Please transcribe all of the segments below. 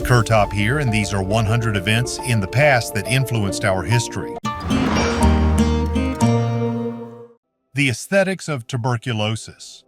Kurtop here, and these are 100 events in the past that influenced our history. The aesthetics of tuberculosis.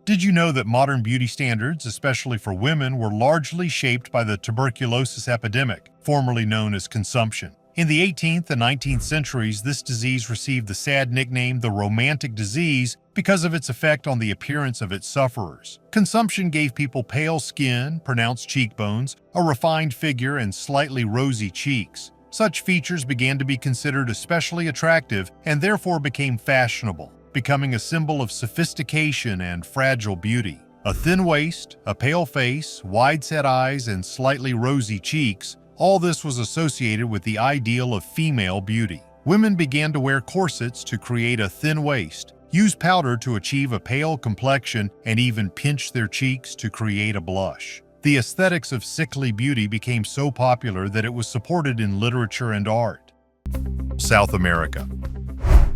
Did you know that modern beauty standards, especially for women, were largely shaped by the tuberculosis epidemic, formerly known as consumption? In the 18th and 19th centuries, this disease received the sad nickname the Romantic Disease because of its effect on the appearance of its sufferers. Consumption gave people pale skin, pronounced cheekbones, a refined figure, and slightly rosy cheeks. Such features began to be considered especially attractive and therefore became fashionable, becoming a symbol of sophistication and fragile beauty. A thin waist, a pale face, wide-set eyes, and slightly rosy cheeks, all this was associated with the ideal of female beauty. Women began to wear corsets to create a thin waist, use powder to achieve a pale complexion, and even pinch their cheeks to create a blush. The aesthetics of sickly beauty became so popular that it was supported in literature and art. South America.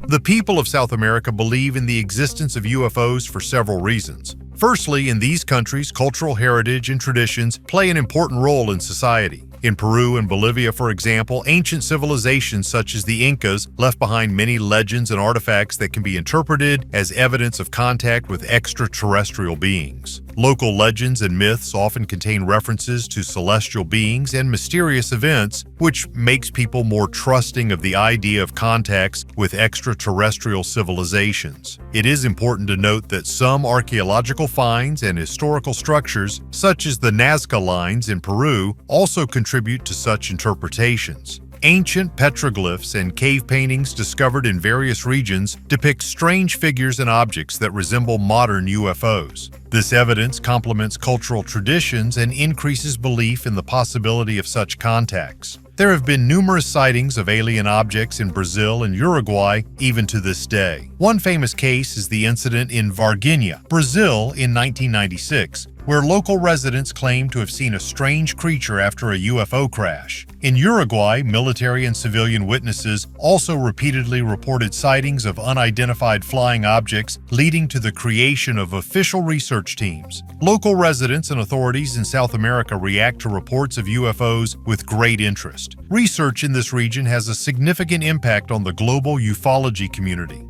The people of South America believe in the existence of UFOs for several reasons. Firstly, in these countries, cultural heritage and traditions play an important role in society. In Peru and Bolivia, for example, ancient civilizations such as the Incas left behind many legends and artifacts that can be interpreted as evidence of contact with extraterrestrial beings. Local legends and myths often contain references to celestial beings and mysterious events, which makes people more trusting of the idea of contacts with extraterrestrial civilizations. It is important to note that some archaeological finds and historical structures, such as the Nazca lines in Peru, also contribute to such interpretations. Ancient petroglyphs and cave paintings discovered in various regions depict strange figures and objects that resemble modern UFOs. This evidence complements cultural traditions and increases belief in the possibility of such contacts. There have been numerous sightings of alien objects in Brazil and Uruguay even to this day. One famous case is the incident in Varginha, Brazil in 1996, where local residents claim to have seen a strange creature after a UFO crash. In Uruguay, military and civilian witnesses also repeatedly reported sightings of unidentified flying objects, leading to the creation of official research teams. Local residents and authorities in South America react to reports of UFOs with great interest. Research in this region has a significant impact on the global ufology community.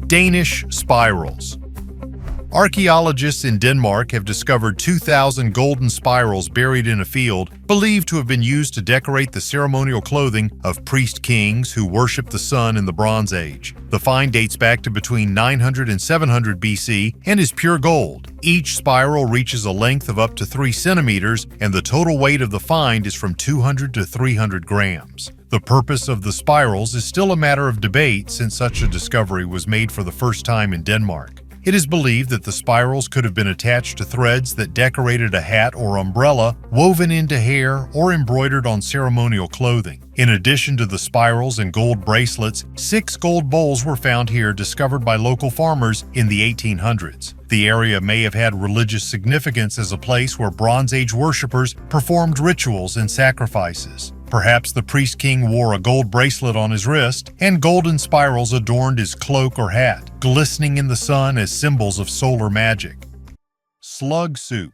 Danish spirals. Archaeologists in Denmark have discovered 2,000 golden spirals buried in a field, believed to have been used to decorate the ceremonial clothing of priest kings who worshipped the sun in the Bronze Age. The find dates back to between 900 and 700 BC and is pure gold. Each spiral reaches a length of up to 3 centimeters, and the total weight of the find is from 200 to 300 grams. The purpose of the spirals is still a matter of debate since such a discovery was made for the first time in Denmark. It is believed that the spirals could have been attached to threads that decorated a hat or umbrella, woven into hair, or embroidered on ceremonial clothing. In addition to the spirals and gold bracelets, 6 gold bowls were found here discovered by local farmers in the 1800s. The area may have had religious significance as a place where Bronze Age worshippers performed rituals and sacrifices. Perhaps the priest king wore a gold bracelet on his wrist, and golden spirals adorned his cloak or hat, glistening in the sun as symbols of solar magic. Slug soup.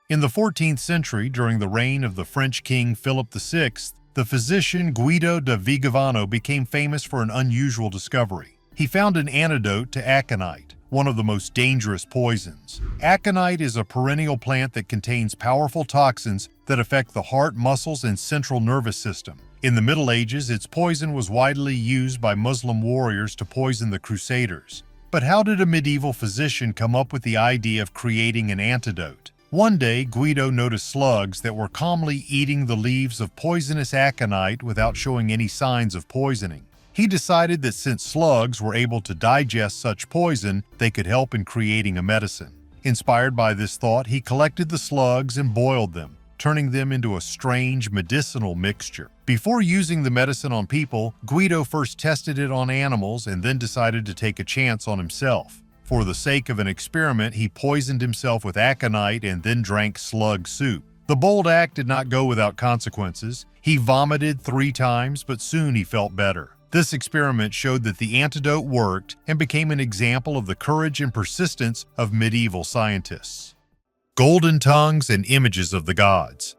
In the 14th century, during the reign of the French king Philip VI, the physician Guido de Vigevano became famous for an unusual discovery. He found an antidote to aconite, one of the most dangerous poisons. Aconite is a perennial plant that contains powerful toxins that affect the heart, muscles, and central nervous system. In the Middle Ages, its poison was widely used by Muslim warriors to poison the Crusaders. But how did a medieval physician come up with the idea of creating an antidote? One day, Guido noticed slugs that were calmly eating the leaves of poisonous aconite without showing any signs of poisoning. He decided that since slugs were able to digest such poison, they could help in creating a medicine. Inspired by this thought, he collected the slugs and boiled them, turning them into a strange medicinal mixture. Before using the medicine on people, Guido first tested it on animals and then decided to take a chance on himself. For the sake of an experiment, he poisoned himself with aconite and then drank slug soup. The bold act did not go without consequences. He vomited 3 times, but soon he felt better. This experiment showed that the antidote worked and became an example of the courage and persistence of medieval scientists. golden tongues, and images of the gods.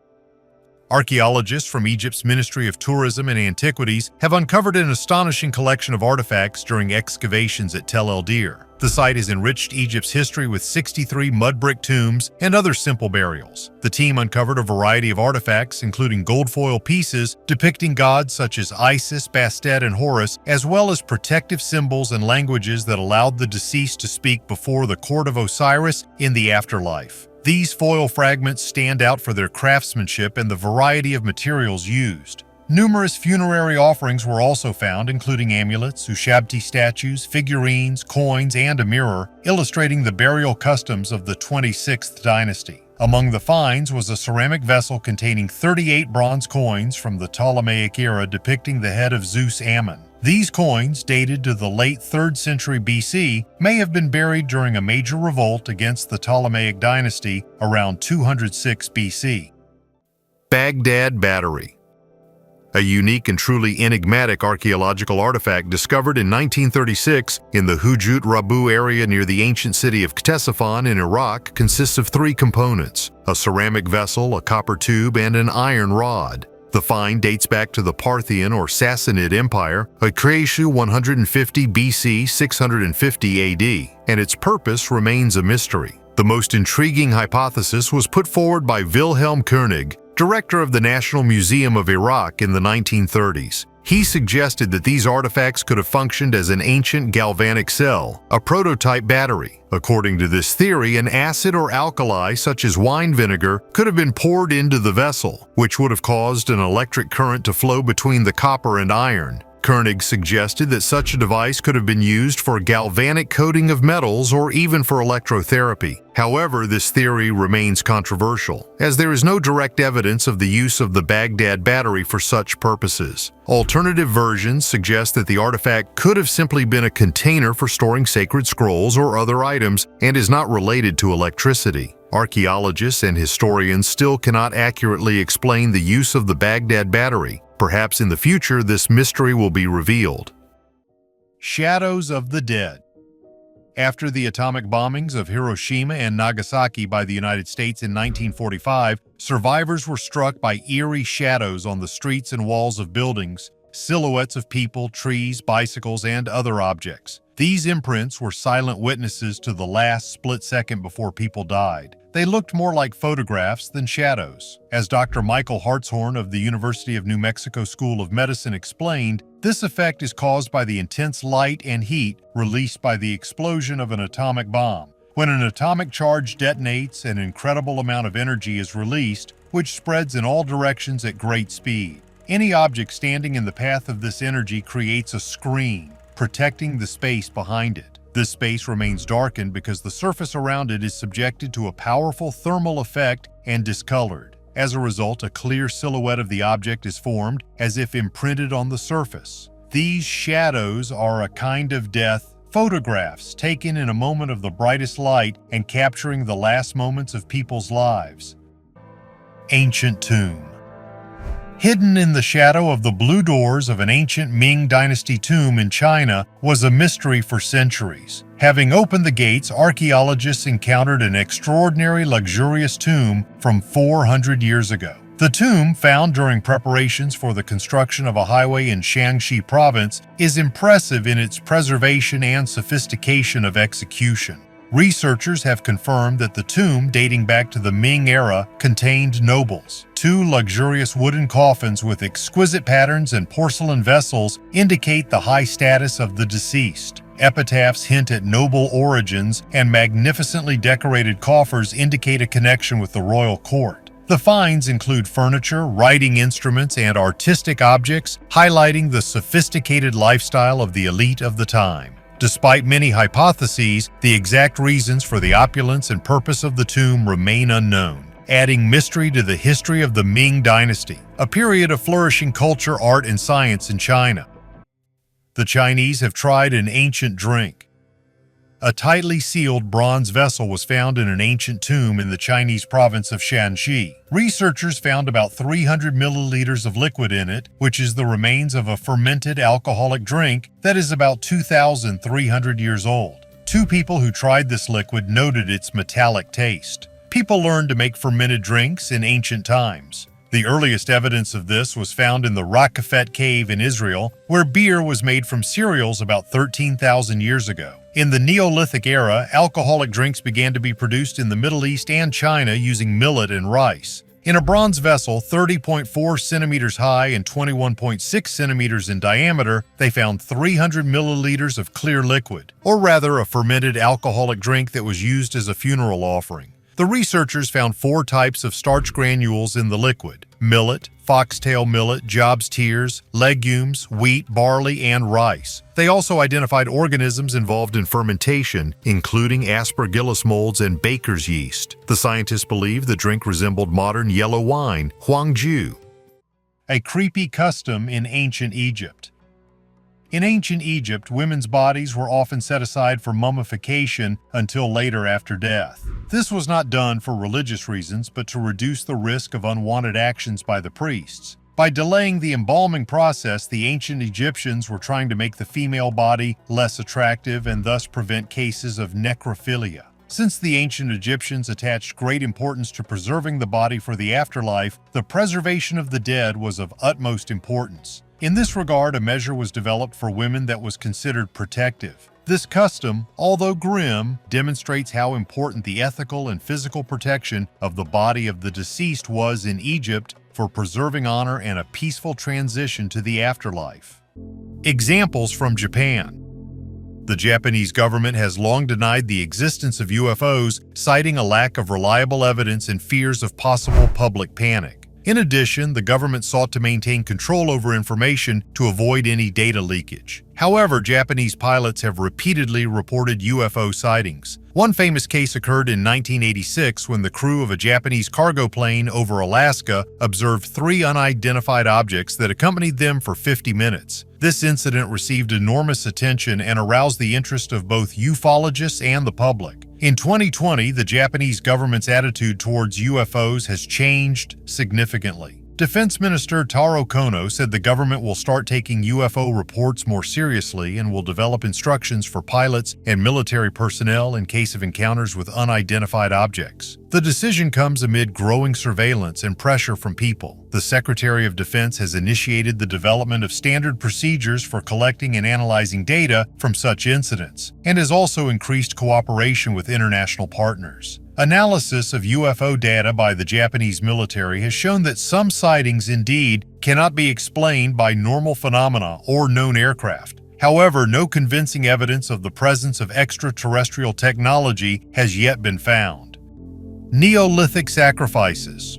Archaeologists from Egypt's Ministry of Tourism and Antiquities have uncovered an astonishing collection of artifacts during excavations at Tel el-Dir. The site has enriched Egypt's history with 63 mud brick tombs and other simple burials. The team uncovered a variety of artifacts, including gold foil pieces depicting gods such as Isis, Bastet, and Horus, as well as protective symbols and languages that allowed the deceased to speak before the court of Osiris in the afterlife. These foil fragments stand out for their craftsmanship and the variety of materials used. Numerous funerary offerings were also found, including amulets, Ushabti statues, figurines, coins, and a mirror, illustrating the burial customs of the 26th dynasty. Among the finds was a ceramic vessel containing 38 bronze coins from the Ptolemaic era depicting the head of Zeus Ammon. These coins, dated to the late 3rd century BC, may have been buried during a major revolt against the Ptolemaic dynasty around 206 BC. Baghdad Battery. A unique and truly enigmatic archaeological artifact discovered in 1936 in the Hujut Rabu area near the ancient city of Ctesiphon in Iraq consists of 3 components: a ceramic vessel, a copper tube, and an iron rod. The find dates back to the Parthian or Sassanid Empire, Akreshu 150 BC 650 AD, and its purpose remains a mystery. The most intriguing hypothesis was put forward by Wilhelm Koenig, director of the National Museum of Iraq in the 1930s. He suggested that these artifacts could have functioned as an ancient galvanic cell, a prototype battery. According to this theory, an acid or alkali such as wine vinegar could have been poured into the vessel, which would have caused an electric current to flow between the copper and iron. Koenig suggested that such a device could have been used for galvanic coating of metals or even for electrotherapy. However, this theory remains controversial, as there is no direct evidence of the use of the Baghdad battery for such purposes. Alternative versions suggest that the artifact could have simply been a container for storing sacred scrolls or other items and is not related to electricity. Archaeologists and historians still cannot accurately explain the use of the Baghdad battery. Perhaps in the future, this mystery will be revealed. Shadows of the Dead. After the atomic bombings of Hiroshima and Nagasaki by the United States in 1945, survivors were struck by eerie shadows on the streets and walls of buildings, silhouettes of people, trees, bicycles, and other objects. These imprints were silent witnesses to the last split second before people died. They looked more like photographs than shadows. As Dr. Michael Hartshorn of the University of New Mexico School of Medicine explained, this effect is caused by the intense light and heat released by the explosion of an atomic bomb. When an atomic charge detonates, an incredible amount of energy is released, which spreads in all directions at great speed. Any object standing in the path of this energy creates a screen, protecting the space behind it. This space remains darkened because the surface around it is subjected to a powerful thermal effect and discolored. As a result, a clear silhouette of the object is formed, as if imprinted on the surface. These shadows are a kind of death, photographs taken in a moment of the brightest light and capturing the last moments of people's lives. Ancient Tomb. Hidden in the shadow of the blue doors of an ancient Ming Dynasty tomb in China was a mystery for centuries. Having opened the gates, archaeologists encountered an extraordinary luxurious tomb from 400 years ago. The tomb, found during preparations for the construction of a highway in Shaanxi province, is impressive in its preservation and sophistication of execution. Researchers have confirmed that the tomb, dating back to the Ming era, contained nobles. 2 luxurious wooden coffins with exquisite patterns and porcelain vessels indicate the high status of the deceased. Epitaphs hint at noble origins, and magnificently decorated coffers indicate a connection with the royal court. The finds include furniture, writing instruments, and artistic objects, highlighting the sophisticated lifestyle of the elite of the time. Despite many hypotheses, the exact reasons for the opulence and purpose of the tomb remain unknown, adding mystery to the history of the Ming Dynasty, a period of flourishing culture, art, and science in China. The Chinese have tried an ancient drink. A tightly sealed bronze vessel was found in an ancient tomb in the Chinese province of Shanxi. Researchers found about 300 milliliters of liquid in it, which is the remains of a fermented alcoholic drink that is about 2,300 years old. 2 people who tried this liquid noted its metallic taste. People learned to make fermented drinks in ancient times. The earliest evidence of this was found in the Raqefet cave in Israel, where beer was made from cereals about 13,000 years ago. In the Neolithic era, alcoholic drinks began to be produced in the Middle East and China using millet and rice. In a bronze vessel 30.4 centimeters high and 21.6 centimeters in diameter, they found 300 milliliters of clear liquid, or rather a fermented alcoholic drink that was used as a funeral offering. The researchers found 4 types of starch granules in the liquid: millet, foxtail millet, Job's tears, legumes, wheat, barley, and rice. They also identified organisms involved in fermentation, including Aspergillus molds and baker's yeast. The scientists believe the drink resembled modern yellow wine, huangju. A creepy custom in ancient Egypt. In ancient Egypt, women's bodies were often set aside for mummification until later after death. This was not done for religious reasons, but to reduce the risk of unwanted actions by the priests. By delaying the embalming process, the ancient Egyptians were trying to make the female body less attractive and thus prevent cases of necrophilia. Since the ancient Egyptians attached great importance to preserving the body for the afterlife, the preservation of the dead was of utmost importance. In this regard, a measure was developed for women that was considered protective. This custom, although grim, demonstrates how important the ethical and physical protection of the body of the deceased was in Egypt for preserving honor and a peaceful transition to the afterlife. Examples from Japan. The Japanese government has long denied the existence of UFOs, citing a lack of reliable evidence and fears of possible public panic. In addition, the government sought to maintain control over information to avoid any data leakage. However, Japanese pilots have repeatedly reported UFO sightings. One famous case occurred in 1986 when the crew of a Japanese cargo plane over Alaska observed 3 unidentified objects that accompanied them for 50 minutes. This incident received enormous attention and aroused the interest of both ufologists and the public. In 2020, the Japanese government's attitude towards UFOs has changed significantly. Defense Minister Taro Kono said the government will start taking UFO reports more seriously and will develop instructions for pilots and military personnel in case of encounters with unidentified objects. The decision comes amid growing surveillance and pressure from people. The Secretary of Defense has initiated the development of standard procedures for collecting and analyzing data from such incidents, and has also increased cooperation with international partners. Analysis of UFO data by the Japanese military has shown that some sightings indeed cannot be explained by normal phenomena or known aircraft. However, no convincing evidence of the presence of extraterrestrial technology has yet been found. Neolithic sacrifices.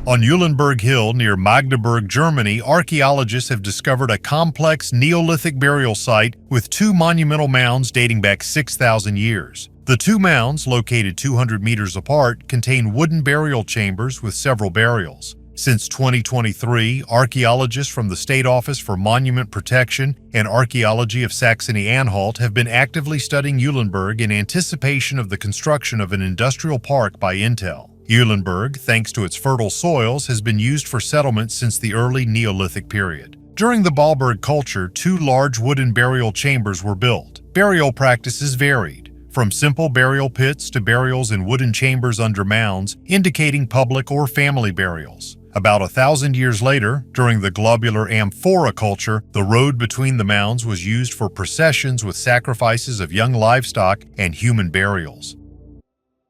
On Eulenberg Hill near Magdeburg, Germany, archaeologists have discovered a complex Neolithic burial site with 2 monumental mounds dating back 6,000 years. The 2 mounds, located 200 meters apart, contain wooden burial chambers with several burials. Since 2023, archaeologists from the State Office for Monument Protection and Archaeology of Saxony-Anhalt have been actively studying Eulenberg in anticipation of the construction of an industrial park by Intel. Eulenberg, thanks to its fertile soils, has been used for settlement since the early Neolithic period. During the Baalberg culture, 2 large wooden burial chambers were built. Burial practices varied, from simple burial pits to burials in wooden chambers under mounds, indicating public or family burials. About 1,000 years later, during the globular amphora culture, the road between the mounds was used for processions with sacrifices of young livestock and human burials.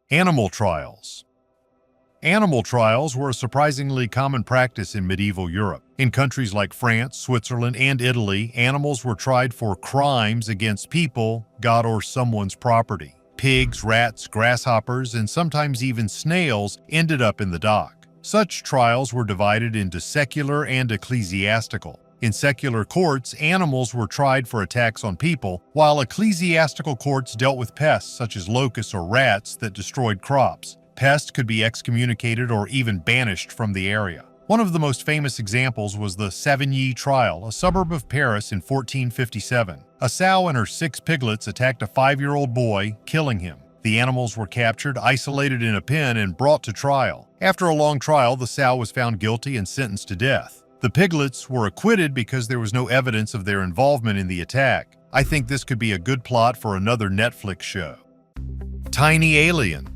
Animal trials. Animal trials were a surprisingly common practice in medieval Europe. In countries like France, Switzerland, and Italy, animals were tried for crimes against people, God, or someone's property. Pigs, rats, grasshoppers, and sometimes even snails ended up in the dock. Such trials were divided into secular and ecclesiastical. In secular courts, animals were tried for attacks on people, while ecclesiastical courts dealt with pests such as locusts or rats that destroyed crops. Pests could be excommunicated or even banished from the area. One of the most famous examples was the Savigny trial, a suburb of Paris in 1457. A sow and her 6 piglets attacked a 5-year-old boy, killing him. The animals were captured, isolated in a pen, and brought to trial. After a long trial, the sow was found guilty and sentenced to death. The piglets were acquitted because there was no evidence of their involvement in the attack. I think this could be a good plot for another Netflix show. Tiny alien.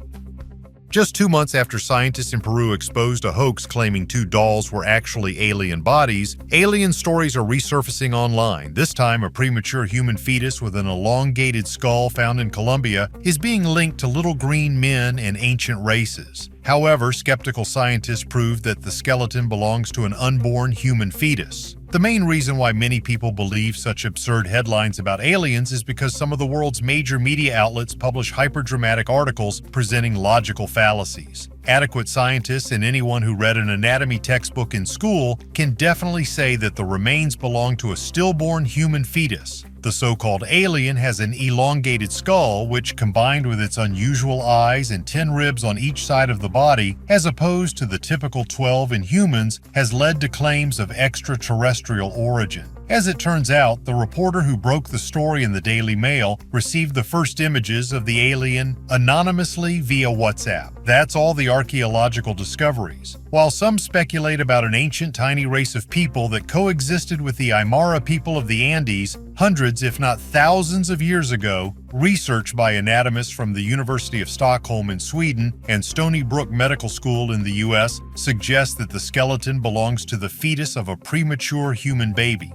Just 2 months after scientists in Peru exposed a hoax claiming 2 dolls were actually alien bodies, alien stories are resurfacing online. This time, a premature human fetus with an elongated skull found in Colombia is being linked to little green men and ancient races. However, skeptical scientists proved that the skeleton belongs to an unborn human fetus. The main reason why many people believe such absurd headlines about aliens is because some of the world's major media outlets publish hyperdramatic articles presenting logical fallacies. Adequate scientists and anyone who read an anatomy textbook in school can definitely say that the remains belong to a stillborn human fetus. The so-called alien has an elongated skull, which, combined with its unusual eyes and 10 ribs on each side of the body, as opposed to the typical 12 in humans, has led to claims of extraterrestrial origin. As it turns out, the reporter who broke the story in the Daily Mail received the first images of the alien anonymously via WhatsApp. That's all the archaeological discoveries. While some speculate about an ancient tiny race of people that coexisted with the Aymara people of the Andes hundreds, if not thousands of years ago, research by anatomists from the University of Stockholm in Sweden and Stony Brook Medical School in the US suggests that the skeleton belongs to the fetus of a premature human baby.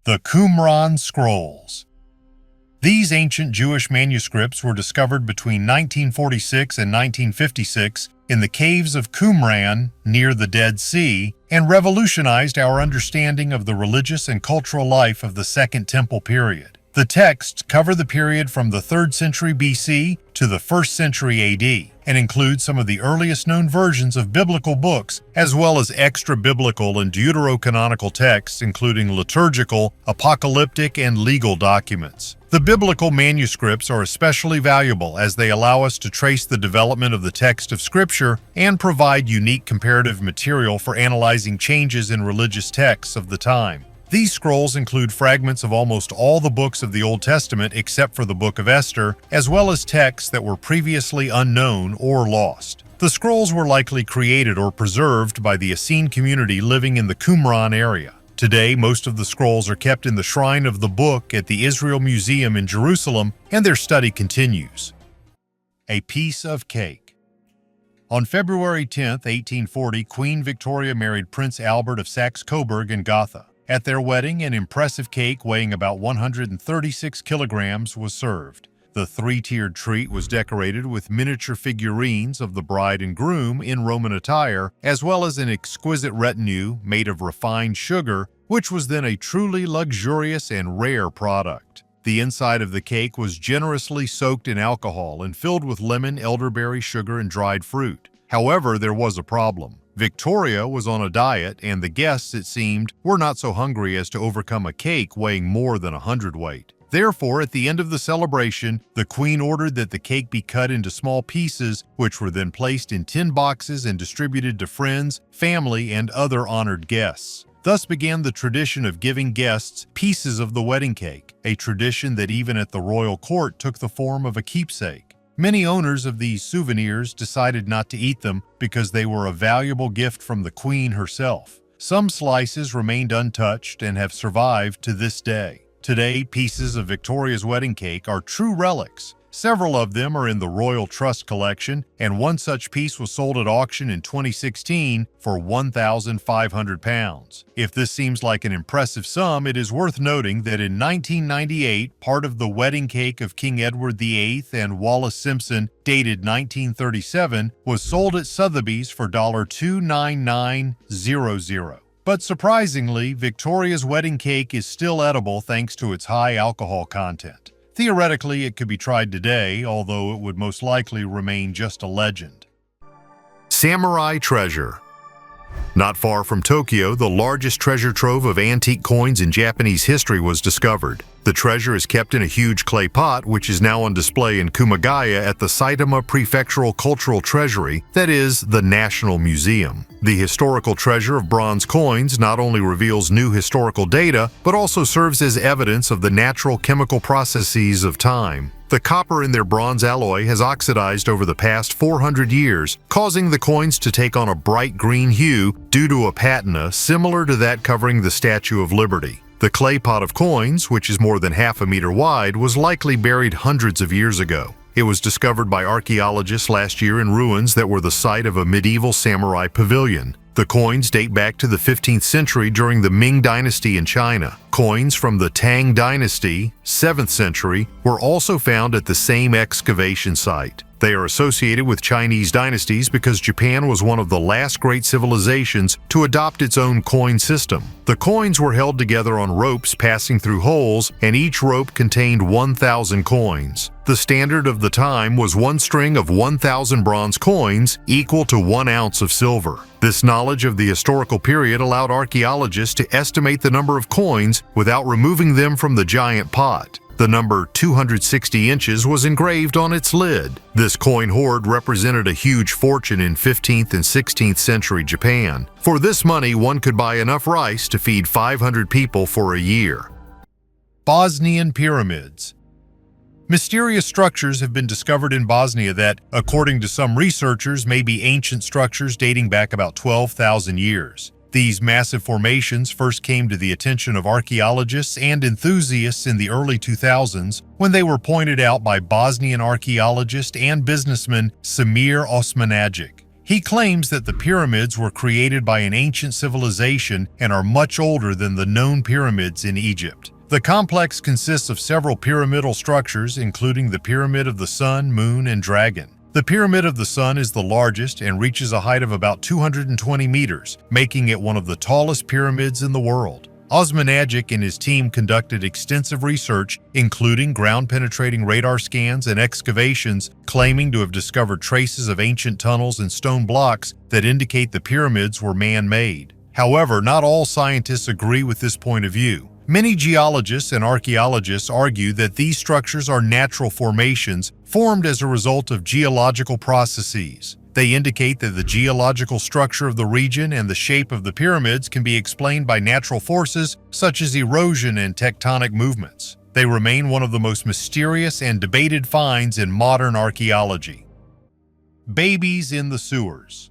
The Qumran Scrolls. These ancient Jewish manuscripts were discovered between 1946 and 1956 in the caves of Qumran near the Dead Sea and revolutionized our understanding of the religious and cultural life of the Second Temple period. The texts cover the period from the 3rd century BC to the 1st century AD and include some of the earliest known versions of biblical books, as well as extra-biblical and deuterocanonical texts, including liturgical, apocalyptic, and legal documents. The biblical manuscripts are especially valuable as they allow us to trace the development of the text of Scripture and provide unique comparative material for analyzing changes in religious texts of the time. These scrolls include fragments of almost all the books of the Old Testament except for the Book of Esther, as well as texts that were previously unknown or lost. The scrolls were likely created or preserved by the Essene community living in the Qumran area. Today, most of the scrolls are kept in the Shrine of the Book at the Israel Museum in Jerusalem, and their study continues. A piece of cake. On February 10, 1840, Queen Victoria married Prince Albert of Saxe-Coburg in Gotha. At their wedding, an impressive cake weighing about 136 kilograms was served. The 3-tiered treat was decorated with miniature figurines of the bride and groom in Roman attire, as well as an exquisite retinue made of refined sugar, which was then a truly luxurious and rare product. The inside of the cake was generously soaked in alcohol and filled with lemon, elderberry, sugar, and dried fruit. However, there was a problem. Victoria was on a diet, and the guests, it seemed, were not so hungry as to overcome a cake weighing more than 100 weight. Therefore, at the end of the celebration, the Queen ordered that the cake be cut into small pieces, which were then placed in tin boxes and distributed to friends, family, and other honored guests. Thus began the tradition of giving guests pieces of the wedding cake, a tradition that even at the royal court took the form of a keepsake. Many owners of these souvenirs decided not to eat them because they were a valuable gift from the Queen herself. Some slices remained untouched and have survived to this day. Today, pieces of Victoria's wedding cake are true relics. Several of them are in the Royal Trust collection, and one such piece was sold at auction in 2016 for £1,500. If this seems like an impressive sum, it is worth noting that in 1998, part of the wedding cake of King Edward VIII and Wallis Simpson, dated 1937, was sold at Sotheby's for $29900. But surprisingly, Victoria's wedding cake is still edible thanks to its high alcohol content. Theoretically, it could be tried today, although it would most likely remain just a legend. Samurai treasure. Not far from Tokyo, the largest treasure trove of antique coins in Japanese history was discovered. The treasure is kept in a huge clay pot, which is now on display in Kumagaya at the Saitama Prefectural Cultural Treasury, that is, the National Museum. The historical treasure of bronze coins not only reveals new historical data, but also serves as evidence of the natural chemical processes of time. The copper in their bronze alloy has oxidized over the past 400 years, causing the coins to take on a bright green hue due to a patina similar to that covering the Statue of Liberty. The clay pot of coins, which is more than half a meter wide, was likely buried hundreds of years ago. It was discovered by archaeologists last year in ruins that were the site of a medieval samurai pavilion. The coins date back to the 15th century during the Ming Dynasty in China. Coins from the Tang Dynasty, 7th century, were also found at the same excavation site. They are associated with Chinese dynasties because Japan was one of the last great civilizations to adopt its own coin system. The coins were held together on ropes passing through holes, and each rope contained 1,000 coins. The standard of the time was one string of 1,000 bronze coins equal to 1 ounce of silver. This knowledge of the historical period allowed archaeologists to estimate the number of coins without removing them from the giant pot. The number 260 inches was engraved on its lid. This coin hoard represented a huge fortune in 15th and 16th century Japan. For this money, one could buy enough rice to feed 500 people for a year. Bosnian pyramids. Mysterious structures have been discovered in Bosnia that, according to some researchers, may be ancient structures dating back about 12,000 years. These massive formations first came to the attention of archaeologists and enthusiasts in the early 2000s when they were pointed out by Bosnian archaeologist and businessman Samir Osmanagic. He claims that the pyramids were created by an ancient civilization and are much older than the known pyramids in Egypt. The complex consists of several pyramidal structures, including the Pyramid of the Sun, Moon, and Dragon. The Pyramid of the Sun is the largest and reaches a height of about 220 meters, making it one of the tallest pyramids in the world. Osmanagic and his team conducted extensive research, including ground-penetrating radar scans and excavations, claiming to have discovered traces of ancient tunnels and stone blocks that indicate the pyramids were man-made. However, not all scientists agree with this point of view. Many geologists and archaeologists argue that these structures are natural formations formed as a result of geological processes. They indicate that the geological structure of the region and the shape of the pyramids can be explained by natural forces such as erosion and tectonic movements. They remain one of the most mysterious and debated finds in modern archaeology. Babies in the sewers.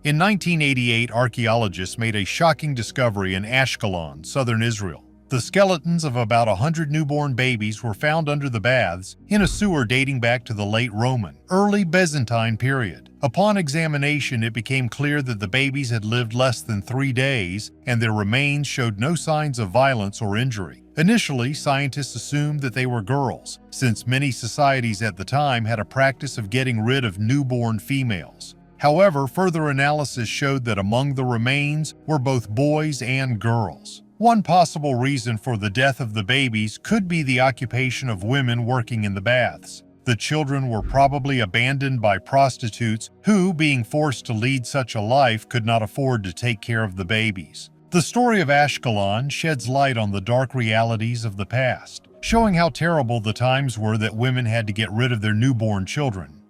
In 1988, archaeologists made a shocking discovery in Ashkelon, southern Israel. The skeletons of about 100 newborn babies were found under the baths in a sewer dating back to the late Roman, early Byzantine period. Upon examination, it became clear that the babies had lived less than 3 days, and their remains showed no signs of violence or injury. Initially, scientists assumed that they were girls, since many societies at the time had a practice of getting rid of newborn females. However, further analysis showed that among the remains were both boys and girls. One possible reason for the death of the babies could be the occupation of women working in the baths. The children were probably abandoned by prostitutes who, being forced to lead such a life, could not afford to take care of the babies. The story of Ashkelon sheds light on the dark realities of the past, showing how terrible the times were that women had to get rid of their newborn children.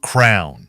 Crown.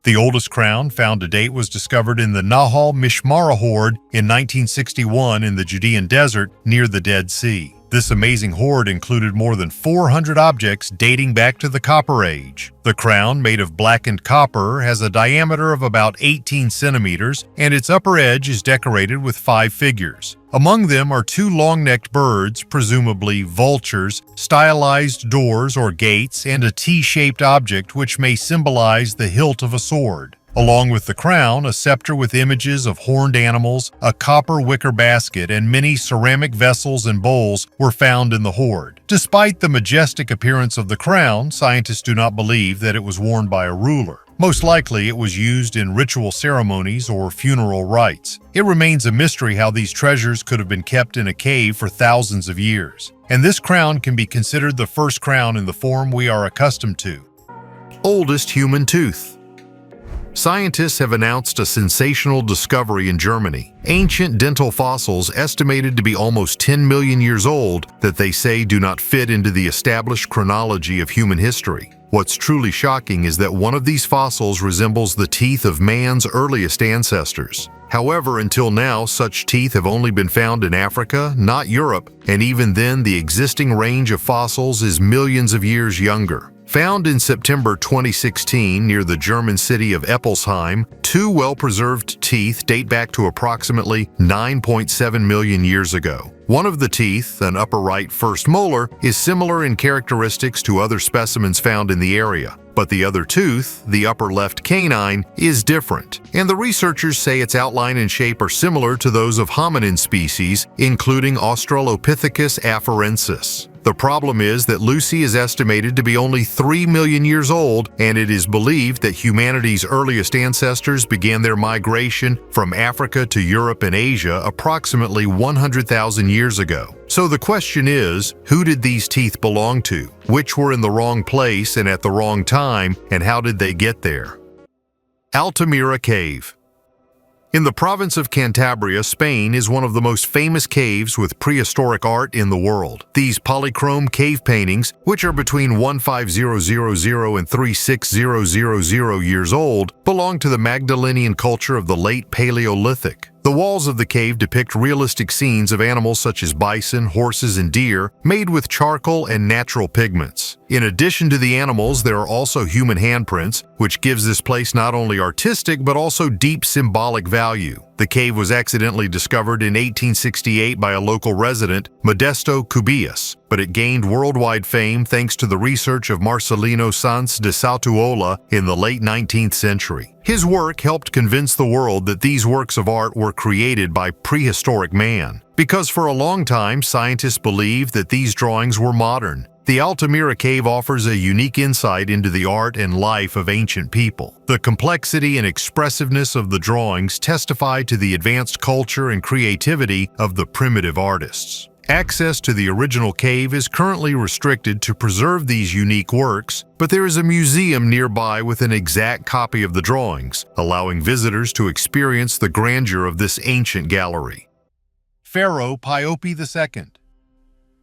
The oldest crown found to date was discovered in the Nahal Mishmara hoard in 1961 in the Judean desert near the Dead Sea. This amazing hoard included more than 400 objects dating back to the Copper Age. The crown, made of blackened copper, has a diameter of about 18 centimeters, and its upper edge is decorated with 5 figures. Among them are 2 long-necked birds, presumably vultures, stylized doors or gates, and a T-shaped object which may symbolize the hilt of a sword. Along with the crown, a scepter with images of horned animals, a copper wicker basket, and many ceramic vessels and bowls were found in the hoard. Despite the majestic appearance of the crown, scientists do not believe that it was worn by a ruler. Most likely, it was used in ritual ceremonies or funeral rites. It remains a mystery how these treasures could have been kept in a cave for thousands of years. And this crown can be considered the first crown in the form we are accustomed to. Oldest human tooth. Scientists have announced a sensational discovery in Germany. Ancient dental fossils estimated to be almost 10 million years old that they say do not fit into the established chronology of human history. What's truly shocking is that one of these fossils resembles the teeth of man's earliest ancestors. However, until now, such teeth have only been found in Africa, not Europe, and even then the existing range of fossils is millions of years younger. Found in September 2016 near the German city of Eppelsheim, two well-preserved teeth date back to approximately 9.7 million years ago. One of the teeth, an upper right first molar, is similar in characteristics to other specimens found in the area, but the other tooth, the upper left canine, is different, and the researchers say its outline and shape are similar to those of hominin species, including Australopithecus afarensis. The problem is that Lucy is estimated to be only 3 million years old, and it is believed that humanity's earliest ancestors began their migration from Africa to Europe and Asia approximately 100,000 years ago. So the question is, who did these teeth belong to? Which were in the wrong place and at the wrong time, and how did they get there? Altamira Cave. In the province of Cantabria, Spain, is one of the most famous caves with prehistoric art in the world. These polychrome cave paintings, which are between 15000 and 36000 years old, belong to the Magdalenian culture of the late Paleolithic. The walls of the cave depict realistic scenes of animals such as bison, horses, and deer, made with charcoal and natural pigments. In addition to the animals, there are also human handprints, which gives this place not only artistic but also deep symbolic value. The cave was accidentally discovered in 1868 by a local resident, Modesto Cubius, but it gained worldwide fame thanks to the research of Marcelino Sanz de Sautuola in the late 19th century. His work helped convince the world that these works of art were created by prehistoric man, because for a long time scientists believed that these drawings were modern. The Altamira Cave offers a unique insight into the art and life of ancient people. The complexity and expressiveness of the drawings testify to the advanced culture and creativity of the primitive artists. Access to the original cave is currently restricted to preserve these unique works, but there is a museum nearby with an exact copy of the drawings, allowing visitors to experience the grandeur of this ancient gallery. Pharaoh Piopi II.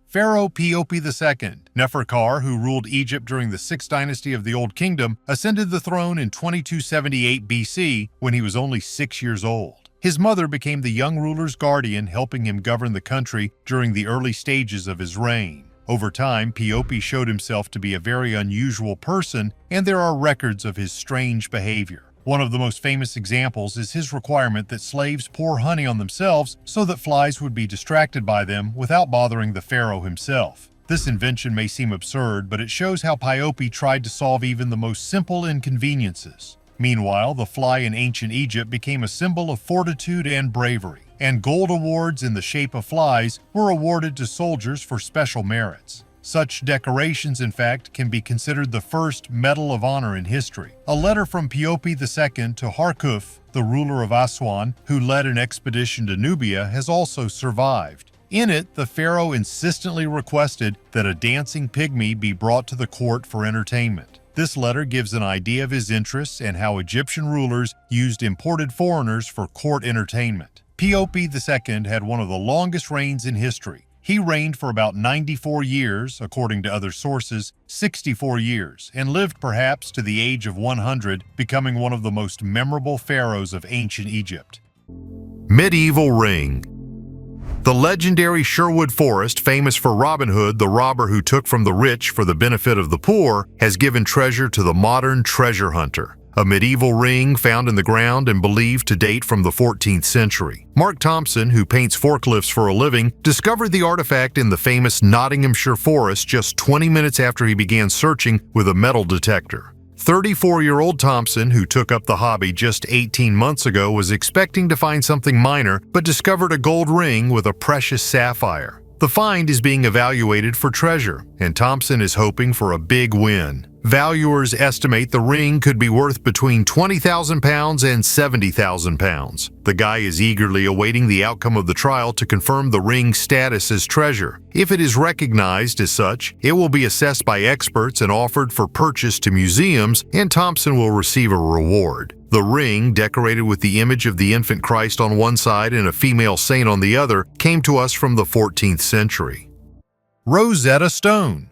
Pharaoh Piopi II, Neferkar, who ruled Egypt during the 6th dynasty of the Old Kingdom, ascended the throne in 2278 BC when he was only 6 years old. His mother became the young ruler's guardian, helping him govern the country during the early stages of his reign. Over time, Piopi showed himself to be a very unusual person, and there are records of his strange behavior. One of the most famous examples is his requirement that slaves pour honey on themselves so that flies would be distracted by them without bothering the pharaoh himself. This invention may seem absurd, but it shows how Piopi tried to solve even the most simple inconveniences. Meanwhile, the fly in ancient Egypt became a symbol of fortitude and bravery, and gold awards in the shape of flies were awarded to soldiers for special merits. Such decorations, in fact, can be considered the first Medal of Honor in history. A letter from Piopi II to Harkuf, the ruler of Aswan, who led an expedition to Nubia, has also survived. In it, the pharaoh insistently requested that a dancing pygmy be brought to the court for entertainment. This letter gives an idea of his interests and how Egyptian rulers used imported foreigners for court entertainment. Piopi II had one of the longest reigns in history. He reigned for about 94 years, according to other sources, 64 years, and lived perhaps to the age of 100, becoming one of the most memorable pharaohs of ancient Egypt. Medieval ring. The legendary Sherwood forest, famous for Robin Hood, the robber who took from the rich for the benefit of the poor, has given treasure to the modern treasure hunter. A medieval ring found in the ground and believed to date from the 14th century. Mark Thompson, who paints forklifts for a living, discovered the artifact in the famous Nottinghamshire forest just 20 minutes after he began searching with a metal detector. 34-year-old Thompson, who took up the hobby just 18 months ago, was expecting to find something minor, but discovered a gold ring with a precious sapphire. The find is being evaluated for treasure, and Thompson is hoping for a big win. Valuers estimate the ring could be worth between £20,000 and £70,000. The guy is eagerly awaiting the outcome of the trial to confirm the ring's status as treasure. If it is recognized as such, it will be assessed by experts and offered for purchase to museums, and Thompson will receive a reward. The ring, decorated with the image of the infant Christ on one side and a female saint on the other, came to us from the 14th century. Rosetta Stone.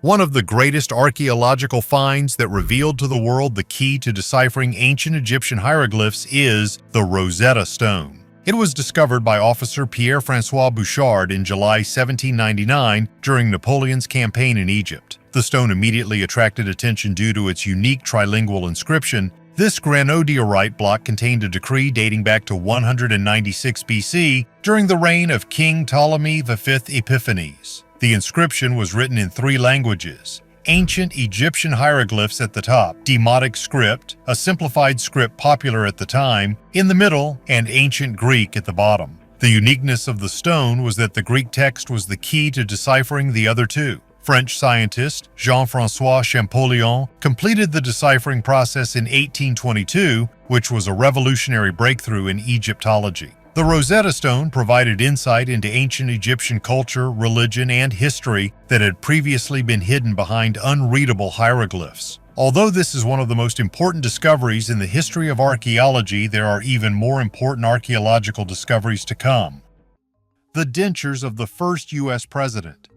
One of the greatest archaeological finds that revealed to the world the key to deciphering ancient Egyptian hieroglyphs is the Rosetta Stone. It was discovered by officer Pierre-François Bouchard in July 1799 during Napoleon's campaign in Egypt. The stone immediately attracted attention due to its unique trilingual inscription. This granodiorite block contained a decree dating back to 196 BC during the reign of King Ptolemy V Epiphanes. The inscription was written in 3 languages: ancient Egyptian hieroglyphs at the top, Demotic script, a simplified script popular at the time, in the middle, and ancient Greek at the bottom. The uniqueness of the stone was that the Greek text was the key to deciphering the other 2. French scientist Jean-François Champollion completed the deciphering process in 1822, which was a revolutionary breakthrough in Egyptology. The Rosetta Stone provided insight into ancient Egyptian culture, religion, and history that had previously been hidden behind unreadable hieroglyphs. Although this is one of the most important discoveries in the history of archaeology, there are even more important archaeological discoveries to come. The dentures of the first U.S. president.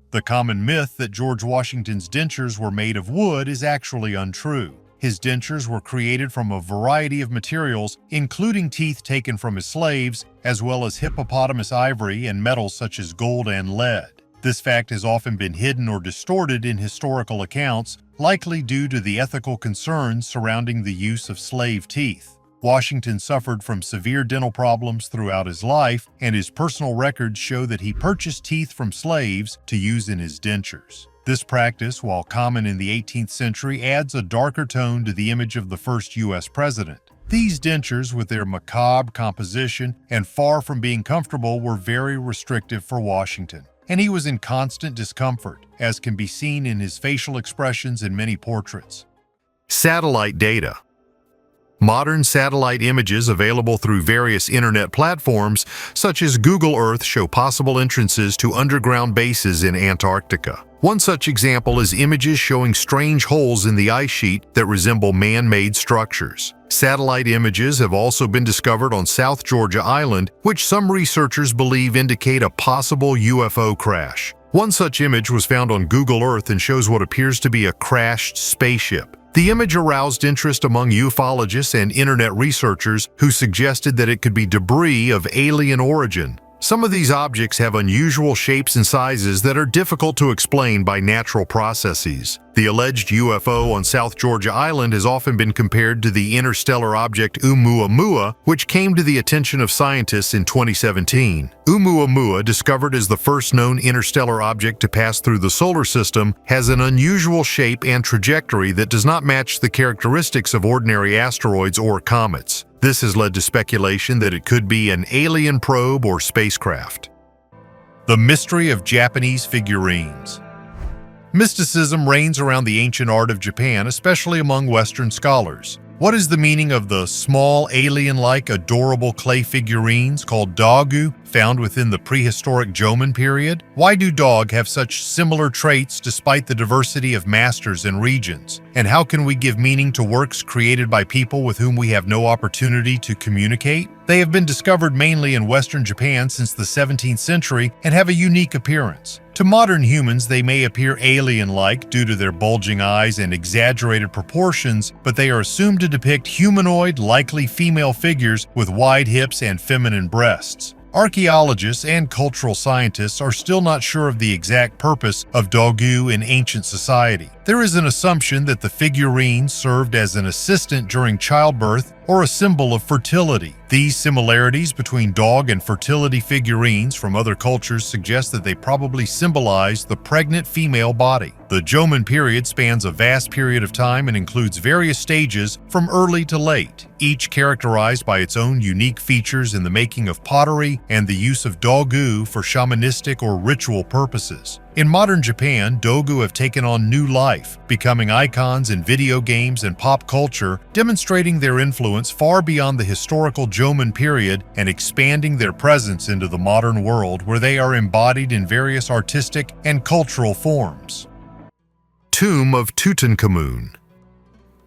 The common myth that George Washington's dentures were made of wood is actually untrue. His dentures were created from a variety of materials, including teeth taken from his slaves, as well as hippopotamus ivory and metals such as gold and lead. This fact has often been hidden or distorted in historical accounts, likely due to the ethical concerns surrounding the use of slave teeth. Washington suffered from severe dental problems throughout his life, and his personal records show that he purchased teeth from slaves to use in his dentures. This practice, while common in the 18th century, adds a darker tone to the image of the first U.S. president. These dentures, with their macabre composition and far from being comfortable, were very restrictive for Washington, and he was in constant discomfort, as can be seen in his facial expressions in many portraits. Satellite data. Modern satellite images available through various internet platforms, such as Google Earth, show possible entrances to underground bases in Antarctica. One such example is images showing strange holes in the ice sheet that resemble man-made structures. Satellite images have also been discovered on South Georgia Island, which some researchers believe indicate a possible UFO crash. One such image was found on Google Earth and shows what appears to be a crashed spaceship. The image aroused interest among ufologists and internet researchers who suggested that it could be debris of alien origin. Some of these objects have unusual shapes and sizes that are difficult to explain by natural processes. The alleged UFO on South Georgia Island has often been compared to the interstellar object Oumuamua, which came to the attention of scientists in 2017. Oumuamua, discovered as the first known interstellar object to pass through the solar system, has an unusual shape and trajectory that does not match the characteristics of ordinary asteroids or comets. This has led to speculation that it could be an alien probe or spacecraft. The mystery of Japanese figurines. Mysticism reigns around the ancient art of Japan, especially among Western scholars. What is the meaning of the small, alien-like, adorable clay figurines called dogu found within the prehistoric Jomon period? Why do dog have such similar traits despite the diversity of masters and regions? And how can we give meaning to works created by people with whom we have no opportunity to communicate? They have been discovered mainly in Western Japan since the 17th century and have a unique appearance. To modern humans, they may appear alien-like due to their bulging eyes and exaggerated proportions, but they are assumed to depict humanoid, likely female figures with wide hips and feminine breasts. Archaeologists and cultural scientists are still not sure of the exact purpose of dogu in ancient society. There is an assumption that the figurines served as an assistant during childbirth or a symbol of fertility. These similarities between dog and fertility figurines from other cultures suggest that they probably symbolize the pregnant female body. The Jomon period spans a vast period of time and includes various stages from early to late, each characterized by its own unique features in the making of pottery and the use of dogu for shamanistic or ritual purposes. In modern Japan, dogu have taken on new life, becoming icons in video games and pop culture, demonstrating their influence far beyond the historical Jomon period and expanding their presence into the modern world, where they are embodied in various artistic and cultural forms. Tomb of Tutankhamun.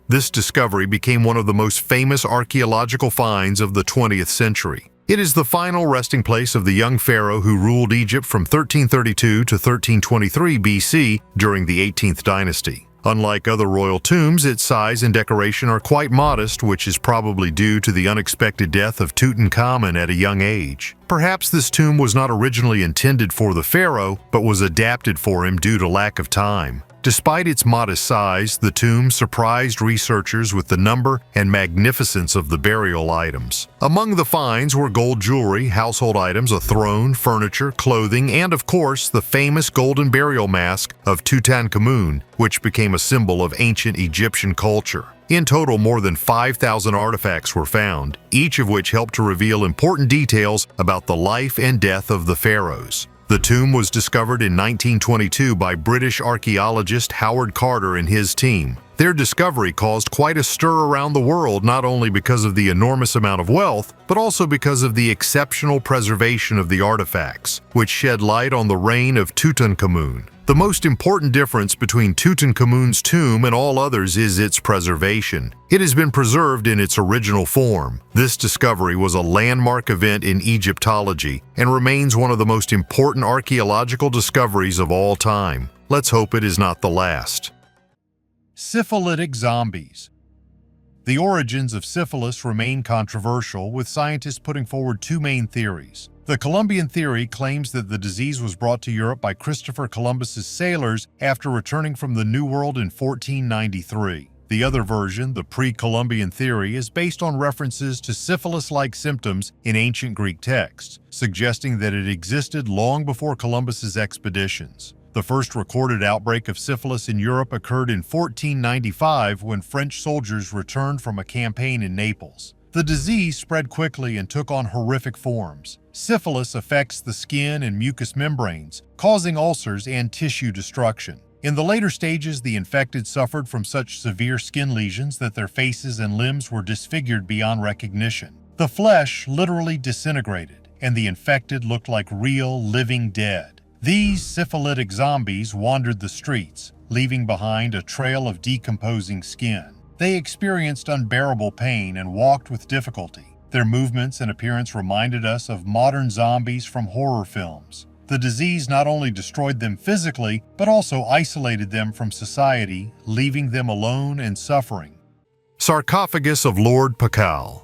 This discovery became one of the most famous archaeological finds of the 20th century. It is the final resting place of the young pharaoh who ruled Egypt from 1332 to 1323 BC during the 18th dynasty. Unlike other royal tombs, its size and decoration are quite modest, which is probably due to the unexpected death of Tutankhamun at a young age. Perhaps this tomb was not originally intended for the pharaoh, but was adapted for him due to lack of time. Despite its modest size, the tomb surprised researchers with the number and magnificence of the burial items. Among the finds were gold jewelry, household items, a throne, furniture, clothing, and of course the famous golden burial mask of Tutankhamun, which became a symbol of ancient Egyptian culture. In total, more than 5,000 artifacts were found, each of which helped to reveal important details about the life and death of the pharaohs. The tomb was discovered in 1922 by British archaeologist Howard Carter and his team. Their discovery caused quite a stir around the world, not only because of the enormous amount of wealth, but also because of the exceptional preservation of the artifacts, which shed light on the reign of Tutankhamun. The most important difference between Tutankhamun's tomb and all others is its preservation. It has been preserved in its original form. This discovery was a landmark event in Egyptology and remains one of the most important archaeological discoveries of all time. Let's hope it is not the last. Syphilitic zombies. The origins of syphilis remain controversial, with scientists putting forward two main theories. The Columbian theory claims that the disease was brought to Europe by Christopher Columbus's sailors after returning from the New World in 1493. The other version, the pre-Columbian theory, is based on references to syphilis-like symptoms in ancient Greek texts, suggesting that it existed long before Columbus's expeditions. The first recorded outbreak of syphilis in Europe occurred in 1495 when French soldiers returned from a campaign in Naples. The disease spread quickly and took on horrific forms. Syphilis affects the skin and mucous membranes, causing ulcers and tissue destruction. In the later stages, the infected suffered from such severe skin lesions that their faces and limbs were disfigured beyond recognition. The flesh literally disintegrated, and the infected looked like real, living dead. These syphilitic zombies wandered the streets, leaving behind a trail of decomposing skin. They experienced unbearable pain and walked with difficulty. Their movements and appearance reminded us of modern zombies from horror films. The disease not only destroyed them physically, but also isolated them from society, leaving them alone and suffering. Sarcophagus of Lord Pakal.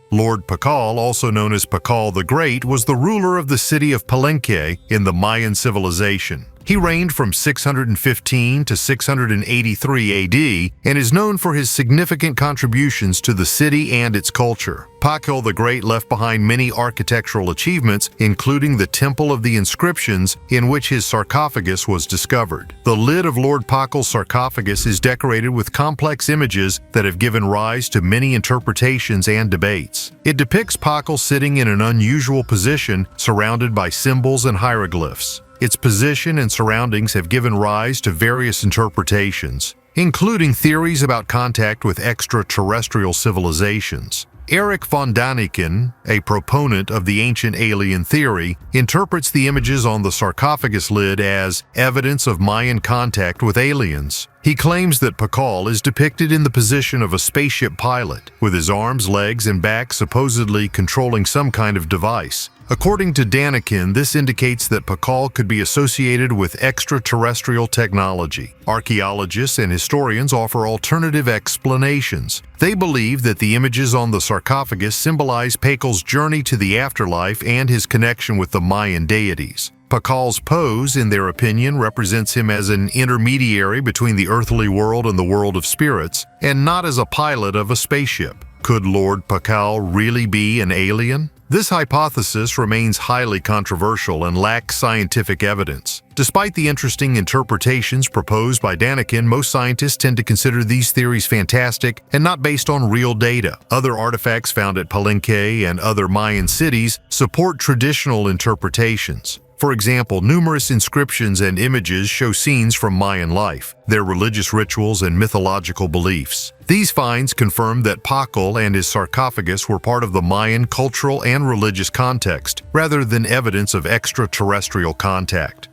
Lord Pakal, also known as Pakal the Great, was the ruler of the city of Palenque in the Mayan civilization. He reigned from 615 to 683 AD and is known for his significant contributions to the city and its culture. Pakal the Great left behind many architectural achievements, including the Temple of the Inscriptions, in which his sarcophagus was discovered. The lid of Lord Pakal's sarcophagus is decorated with complex images that have given rise to many interpretations and debates. It depicts Pakal sitting in an unusual position, surrounded by symbols and hieroglyphs. Its position and surroundings have given rise to various interpretations, including theories about contact with extraterrestrial civilizations. Erich von Däniken, a proponent of the ancient alien theory, interprets the images on the sarcophagus lid as evidence of Mayan contact with aliens. He claims that Pakal is depicted in the position of a spaceship pilot, with his arms, legs, and back supposedly controlling some kind of device. According to Däniken, this indicates that Pakal could be associated with extraterrestrial technology. Archaeologists and historians offer alternative explanations. They believe that the images on the sarcophagus symbolize Pakal's journey to the afterlife and his connection with the Mayan deities. Pakal's pose, in their opinion, represents him as an intermediary between the earthly world and the world of spirits, and not as a pilot of a spaceship. Could Lord Pakal really be an alien? This hypothesis remains highly controversial and lacks scientific evidence. Despite the interesting interpretations proposed by Däniken, most scientists tend to consider these theories fantastic and not based on real data. Other artifacts found at Palenque and other Mayan cities support traditional interpretations. For example, numerous inscriptions and images show scenes from Mayan life, their religious rituals and mythological beliefs. These finds confirm that Pakal and his sarcophagus were part of the Mayan cultural and religious context, rather than evidence of extraterrestrial contact.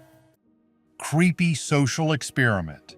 Creepy social experiment.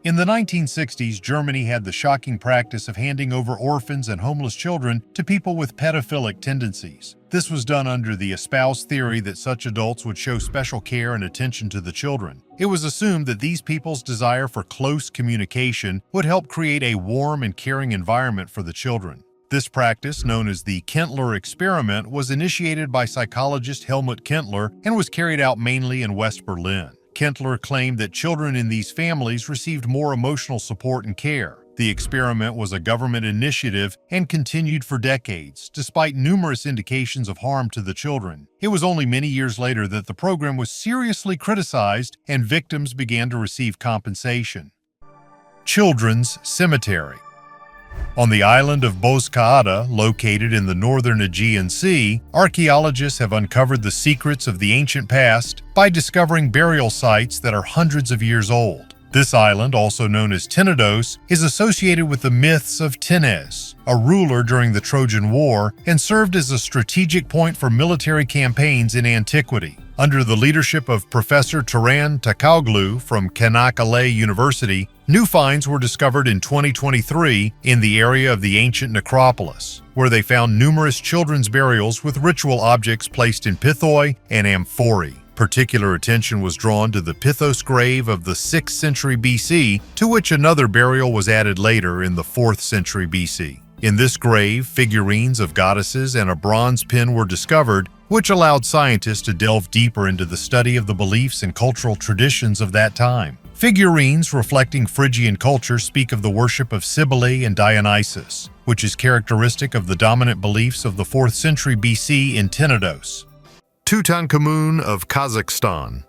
In the 1960s, Germany had the shocking practice of handing over orphans and homeless children to people with pedophilic tendencies. This was done under the espoused theory that such adults would show special care and attention to the children. It was assumed that these people's desire for close communication would help create a warm and caring environment for the children. This practice, known as the Kentler experiment, was initiated by psychologist Helmut Kentler and was carried out mainly in West Berlin. Kentler claimed that children in these families received more emotional support and care. The experiment was a government initiative and continued for decades, despite numerous indications of harm to the children. It was only many years later that the program was seriously criticized and victims began to receive compensation. Children's Cemetery. On the island of Bozcaada, located in the northern Aegean Sea, archaeologists have uncovered the secrets of the ancient past by discovering burial sites that are hundreds of years old. This island, also known as Tenedos, is associated with the myths of Tenes, a ruler during the Trojan War, and served as a strategic point for military campaigns in antiquity. Under the leadership of Professor Turan Takoglu from Çanakkale University, new finds were discovered in 2023 in the area of the ancient necropolis, where they found numerous children's burials with ritual objects placed in pithoi and amphorae. Particular attention was drawn to the Pithos grave of the 6th century BC, to which another burial was added later in the 4th century BC. In this grave, figurines of goddesses and a bronze pin were discovered, which allowed scientists to delve deeper into the study of the beliefs and cultural traditions of that time. Figurines reflecting Phrygian culture speak of the worship of Cybele and Dionysus, which is characteristic of the dominant beliefs of the 4th century BC in Tenedos. Tutankhamun of Kazakhstan.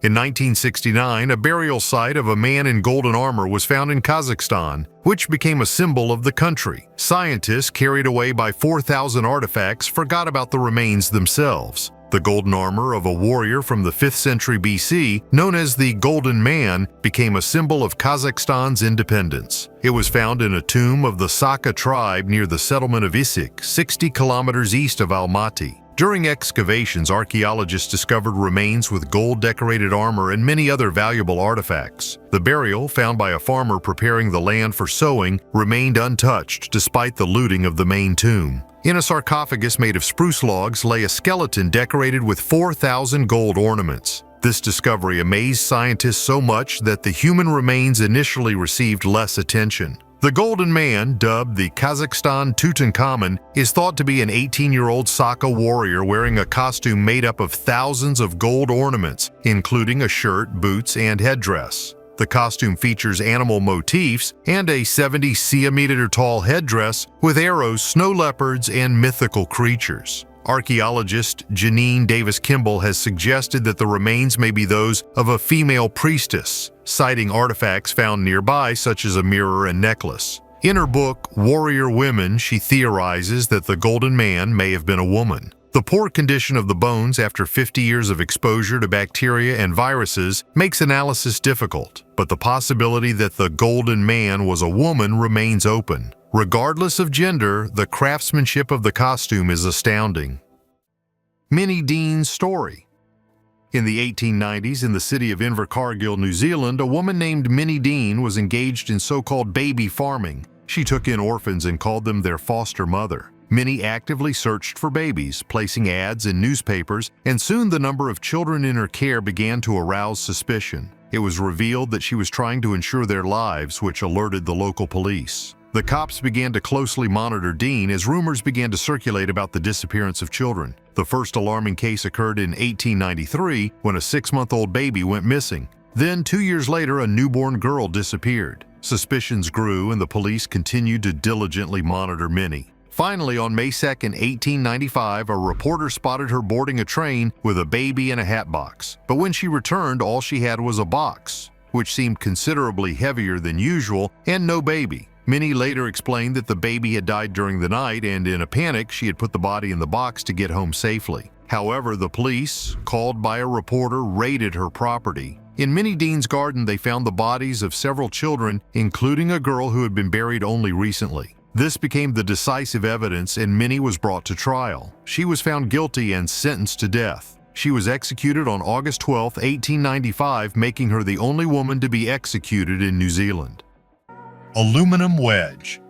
In 1969, a burial site of a man in golden armor was found in Kazakhstan, which became a symbol of the country. Scientists, carried away by 4,000 artifacts, forgot about the remains themselves. The golden armor of a warrior from the 5th century BC, known as the Golden Man, became a symbol of Kazakhstan's independence. It was found in a tomb of the Saka tribe near the settlement of Issyk, 60 kilometers east of Almaty. During excavations, archaeologists discovered remains with gold-decorated armor and many other valuable artifacts. The burial, found by a farmer preparing the land for sowing, remained untouched despite the looting of the main tomb. In a sarcophagus made of spruce logs lay a skeleton decorated with 4,000 gold ornaments. This discovery amazed scientists so much that the human remains initially received less attention. The Golden Man, dubbed the Kazakhstan Tutankhamun, is thought to be an 18-year-old Saka warrior wearing a costume made up of thousands of gold ornaments, including a shirt, boots, and headdress. The costume features animal motifs and a 70 centimeter tall headdress with arrows, snow leopards, and mythical creatures. Archaeologist Janine Davis Kimball has suggested that the remains may be those of a female priestess, citing artifacts found nearby such as a mirror and necklace. In her book, Warrior Women, she theorizes that the Golden Man may have been a woman. The poor condition of the bones after 50 years of exposure to bacteria and viruses makes analysis difficult, but the possibility that the Golden Man was a woman remains open. Regardless of gender, the craftsmanship of the costume is astounding. Minnie Dean's story. In the 1890s, in the city of Invercargill, New Zealand, a woman named Minnie Dean was engaged in so-called baby farming. She took in orphans and called them their foster mother. Minnie actively searched for babies, placing ads in newspapers, and soon the number of children in her care began to arouse suspicion. It was revealed that she was trying to ensure their lives, which alerted the local police. The cops began to closely monitor Dean as rumors began to circulate about the disappearance of children. The first alarming case occurred in 1893 when a 6-month-old baby went missing. Then, 2 years later, a newborn girl disappeared. Suspicions grew and the police continued to diligently monitor Minnie. Finally, on May 2, 1895, a reporter spotted her boarding a train with a baby in a hat box. But when she returned, all she had was a box, which seemed considerably heavier than usual, and no baby. Minnie later explained that the baby had died during the night and in a panic she had put the body in the box to get home safely. However, the police, called by a reporter, raided her property. In Minnie Dean's garden they found the bodies of several children, including a girl who had been buried only recently. This became the decisive evidence and Minnie was brought to trial. She was found guilty and sentenced to death. She was executed on August 12, 1895, making her the only woman to be executed in New Zealand. Aluminum wedge.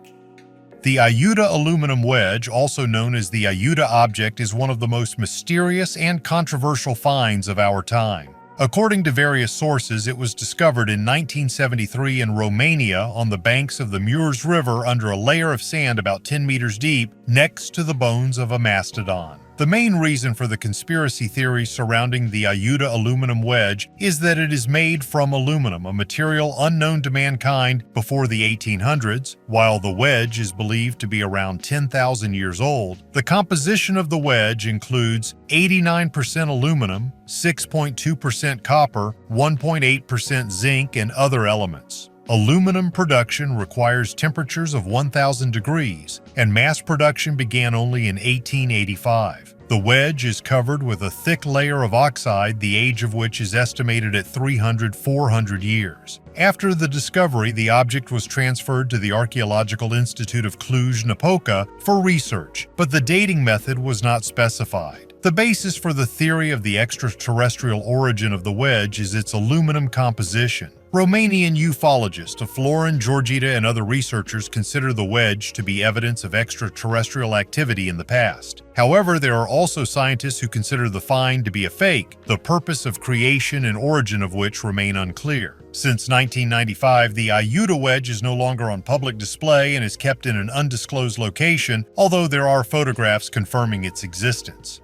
The Aiuda aluminum wedge, also known as the Aiuda object, is one of the most mysterious and controversial finds of our time. According to various sources, it was discovered in 1973 in Romania on the banks of the Mureș River under a layer of sand about 10 meters deep next to the bones of a mastodon. The main reason for the conspiracy theories surrounding the Aiuda aluminum wedge is that it is made from aluminum, a material unknown to mankind before the 1800s. While the wedge is believed to be around 10,000 years old, the composition of the wedge includes 89% aluminum, 6.2% copper, 1.8% zinc, and other elements. Aluminum production requires temperatures of 1,000 degrees, and mass production began only in 1885. The wedge is covered with a thick layer of oxide, the age of which is estimated at 300–400 years. After the discovery, the object was transferred to the Archaeological Institute of Cluj-Napoca for research, but the dating method was not specified. The basis for the theory of the extraterrestrial origin of the wedge is its aluminum composition. Romanian ufologist Florin Georgita and other researchers consider the wedge to be evidence of extraterrestrial activity in the past. However, there are also scientists who consider the find to be a fake, the purpose of creation and origin of which remain unclear. Since 1995, the Aiuda wedge is no longer on public display and is kept in an undisclosed location, although there are photographs confirming its existence.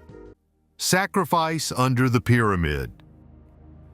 Sacrifice under the pyramid.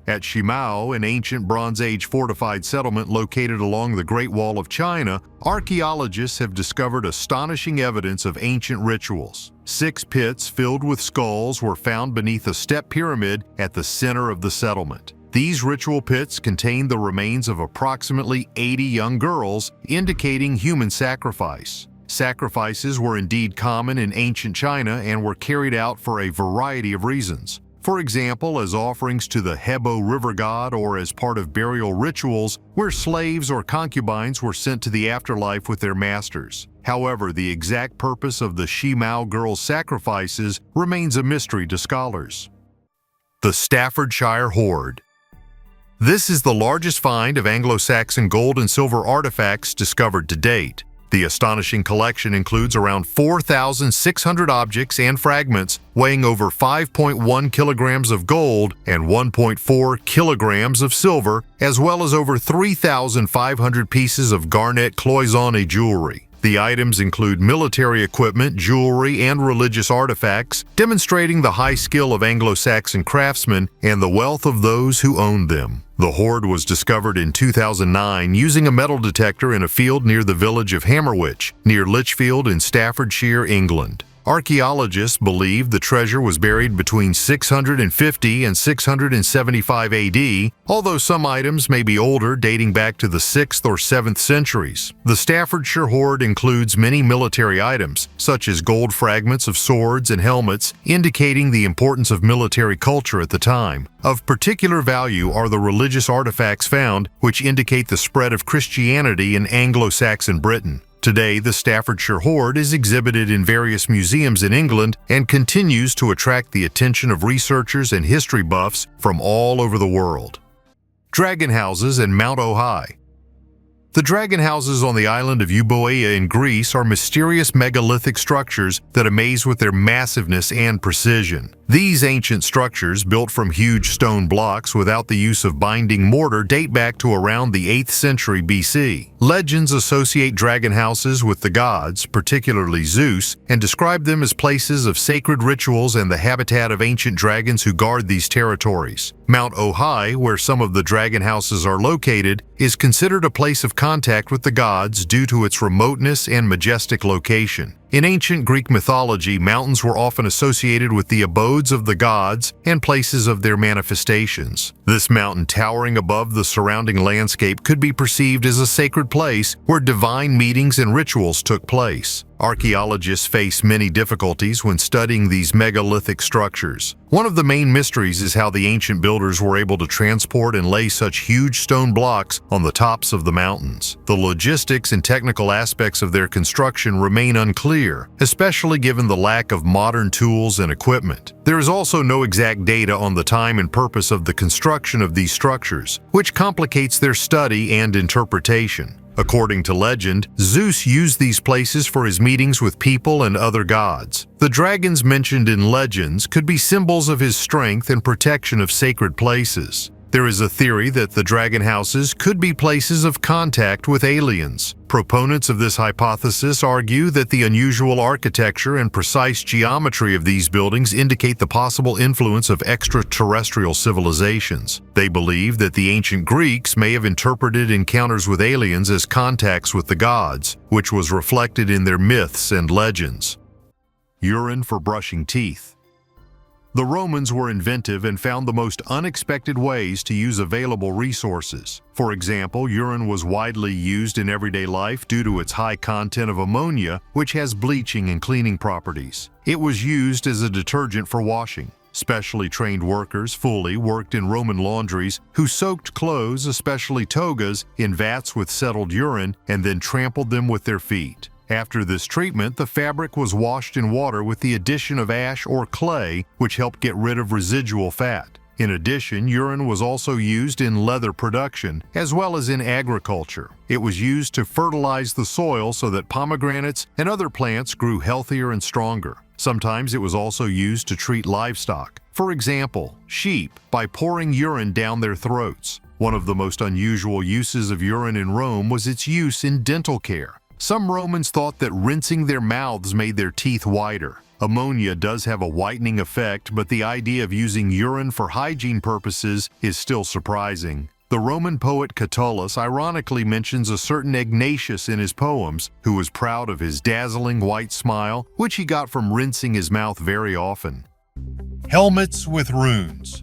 At Shimao, an ancient Bronze Age fortified settlement located along the Great Wall of China, archaeologists have discovered astonishing evidence of ancient rituals. 6 pits filled with skulls were found beneath a step pyramid at the center of the settlement. These ritual pits contained the remains of approximately 80 young girls, indicating human sacrifice. Sacrifices were indeed common in ancient China and were carried out for a variety of reasons. For example, as offerings to the Hebo river god or as part of burial rituals where slaves or concubines were sent to the afterlife with their masters. However, the exact purpose of the Shimao girls' sacrifices remains a mystery to scholars. The Staffordshire Horde. This is the largest find of Anglo-Saxon gold and silver artifacts discovered to date. The astonishing collection includes around 4,600 objects and fragments weighing over 5.1 kilograms of gold and 1.4 kilograms of silver, as well as over 3,500 pieces of garnet cloisonné jewelry. The items include military equipment, jewelry, and religious artifacts, demonstrating the high skill of Anglo-Saxon craftsmen and the wealth of those who owned them. The hoard was discovered in 2009 using a metal detector in a field near the village of Hammerwich, near Lichfield in Staffordshire, England. Archaeologists believe the treasure was buried between 650 and 675 AD, although some items may be older, dating back to the 6th or 7th centuries. The Staffordshire hoard includes many military items, such as gold fragments of swords and helmets, indicating the importance of military culture at the time. Of particular value are the religious artifacts found, which indicate the spread of Christianity in Anglo-Saxon Britain. Today, the Staffordshire hoard is exhibited in various museums in England and continues to attract the attention of researchers and history buffs from all over the world. Dragon houses and Mount Ohai. The dragon houses on the island of Euboea in Greece are mysterious megalithic structures that amaze with their massiveness and precision. These ancient structures, built from huge stone blocks without the use of binding mortar, date back to around the 8th century BC. Legends associate dragon houses with the gods, particularly Zeus, and describe them as places of sacred rituals and the habitat of ancient dragons who guard these territories. Mount Ohai, where some of the dragon houses are located, is considered a place of contact with the gods due to its remoteness and majestic location. In ancient Greek mythology, mountains were often associated with the abodes of the gods and places of their manifestations. This mountain, towering above the surrounding landscape, could be perceived as a sacred place where divine meetings and rituals took place. Archaeologists face many difficulties when studying these megalithic structures. One of the main mysteries is how the ancient builders were able to transport and lay such huge stone blocks on the tops of the mountains. The logistics and technical aspects of their construction remain unclear, unclear, especially given the lack of modern tools and equipment. There is also no exact data on the time and purpose of the construction of these structures, which complicates their study and interpretation. According to legend, Zeus used these places for his meetings with people and other gods. The dragons mentioned in legends could be symbols of his strength and protection of sacred places. There is a theory that the dragon houses could be places of contact with aliens. Proponents of this hypothesis argue that the unusual architecture and precise geometry of these buildings indicate the possible influence of extraterrestrial civilizations. They believe that the ancient Greeks may have interpreted encounters with aliens as contacts with the gods, which was reflected in their myths and legends. Urine for brushing teeth. The Romans were inventive and found the most unexpected ways to use available resources. For example, urine was widely used in everyday life due to its high content of ammonia, which has bleaching and cleaning properties. It was used as a detergent for washing. Specially trained workers fully worked in Roman laundries who soaked clothes, especially togas, in vats with settled urine and then trampled them with their feet. After this treatment, the fabric was washed in water with the addition of ash or clay, which helped get rid of residual fat. In addition, urine was also used in leather production, as well as in agriculture. It was used to fertilize the soil so that pomegranates and other plants grew healthier and stronger. Sometimes it was also used to treat livestock. For example, sheep, by pouring urine down their throats. One of the most unusual uses of urine in Rome was its use in dental care. Some Romans thought that rinsing their mouths made their teeth whiter. Ammonia does have a whitening effect, but the idea of using urine for hygiene purposes is still surprising. The Roman poet Catullus ironically mentions a certain Ignatius in his poems, who was proud of his dazzling white smile, which he got from rinsing his mouth very often. Helmets with runes.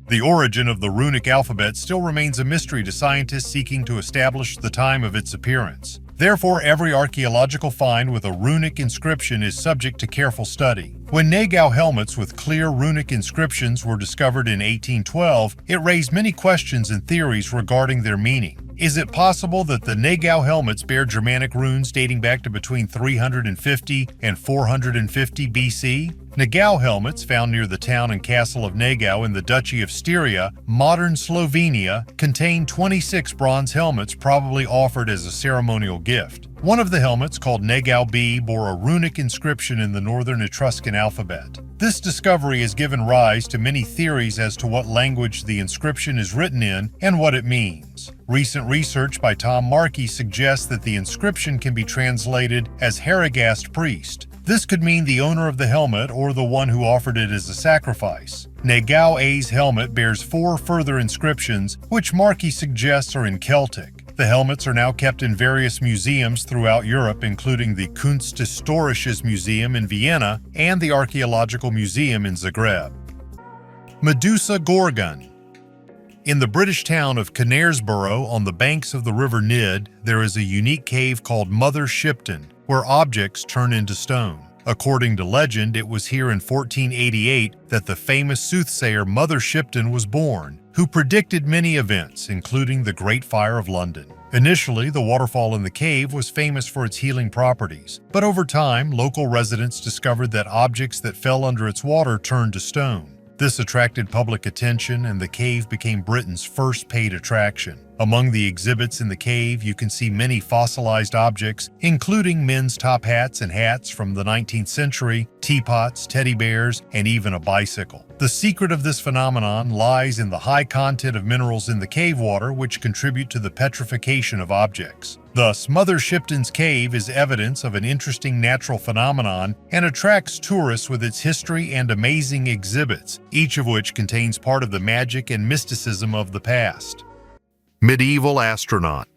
The origin of the runic alphabet still remains a mystery to scientists seeking to establish the time of its appearance. Therefore, every archaeological find with a runic inscription is subject to careful study. When Nagao helmets with clear runic inscriptions were discovered in 1812, it raised many questions and theories regarding their meaning. Is it possible that the Nagao helmets bear Germanic runes dating back to between 350 and 450 BC? Nagao helmets, found near the town and castle of Nagao in the Duchy of Styria, modern Slovenia, contain 26 bronze helmets probably offered as a ceremonial gift. One of the helmets, called Nagao B, bore a runic inscription in the northern Etruscan alphabet. This discovery has given rise to many theories as to what language the inscription is written in and what it means. Recent research by Tom Markey suggests that the inscription can be translated as Haragast priest. This could mean the owner of the helmet or the one who offered it as a sacrifice. Nagao A's helmet bears 4 further inscriptions, which Markey suggests are in Celtic. The helmets are now kept in various museums throughout Europe, including the Kunsthistorisches Museum in Vienna and the Archaeological Museum in Zagreb. Medusa Gorgon. In the British town of Knaresborough on the banks of the River Nid, there is a unique cave called Mother Shipton, where objects turn into stone. According to legend, it was here in 1488 that the famous soothsayer Mother Shipton was born, who predicted many events, including the Great Fire of London. Initially, the waterfall in the cave was famous for its healing properties, but over time, local residents discovered that objects that fell under its water turned to stone. This attracted public attention, and the cave became Britain's first paid attraction. Among the exhibits in the cave, you can see many fossilized objects, including men's top hats and hats from the 19th century, teapots, teddy bears, and even a bicycle. The secret of this phenomenon lies in the high content of minerals in the cave water, which contribute to the petrification of objects. Thus, Mother Shipton's cave is evidence of an interesting natural phenomenon and attracts tourists with its history and amazing exhibits, each of which contains part of the magic and mysticism of the past. Medieval astronaut.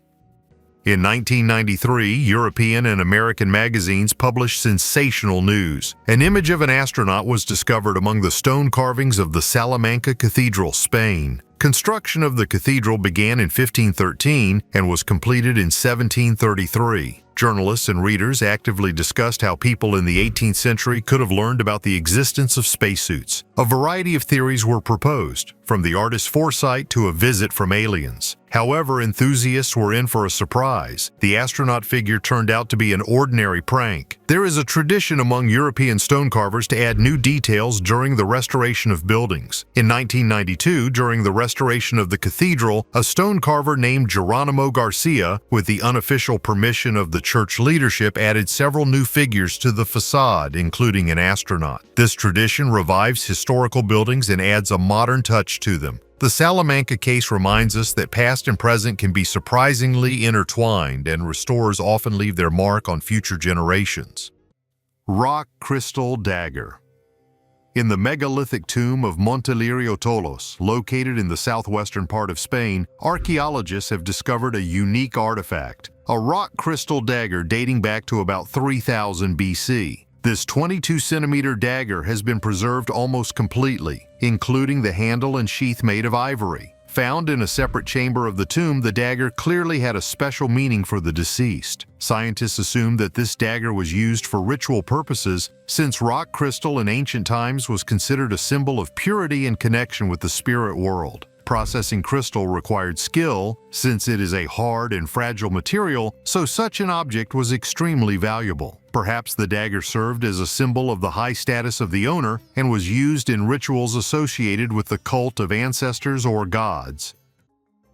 In 1993, European and American magazines published sensational news. An image of an astronaut was discovered among the stone carvings of the Salamanca Cathedral, Spain. Construction of the cathedral began in 1513 and was completed in 1733. Journalists and readers actively discussed how people in the 18th century could have learned about the existence of spacesuits. A variety of theories were proposed, from the artist's foresight to a visit from aliens. However, enthusiasts were in for a surprise. The astronaut figure turned out to be an ordinary prank. There is a tradition among European stone carvers to add new details during the restoration of buildings. In 1992, during the restoration of the cathedral, a stone carver named Geronimo Garcia, with the unofficial permission of the church leadership, added several new figures to the facade, including an astronaut. This tradition revives historical buildings and adds a modern touch to them. The Salamanca case reminds us that past and present can be surprisingly intertwined, and restorers often leave their mark on future generations. Rock crystal dagger. In the megalithic tomb of Montelirio Tolos, located in the southwestern part of Spain, archaeologists have discovered a unique artifact, a rock crystal dagger dating back to about 3000 BC. This 22-centimeter dagger has been preserved almost completely, including the handle and sheath made of ivory. Found in a separate chamber of the tomb, the dagger clearly had a special meaning for the deceased. Scientists assume that this dagger was used for ritual purposes, since rock crystal in ancient times was considered a symbol of purity and connection with the spirit world. Processing crystal required skill, since it is a hard and fragile material, so such an object was extremely valuable. Perhaps the dagger served as a symbol of the high status of the owner and was used in rituals associated with the cult of ancestors or gods.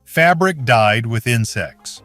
Fabric dyed with insects.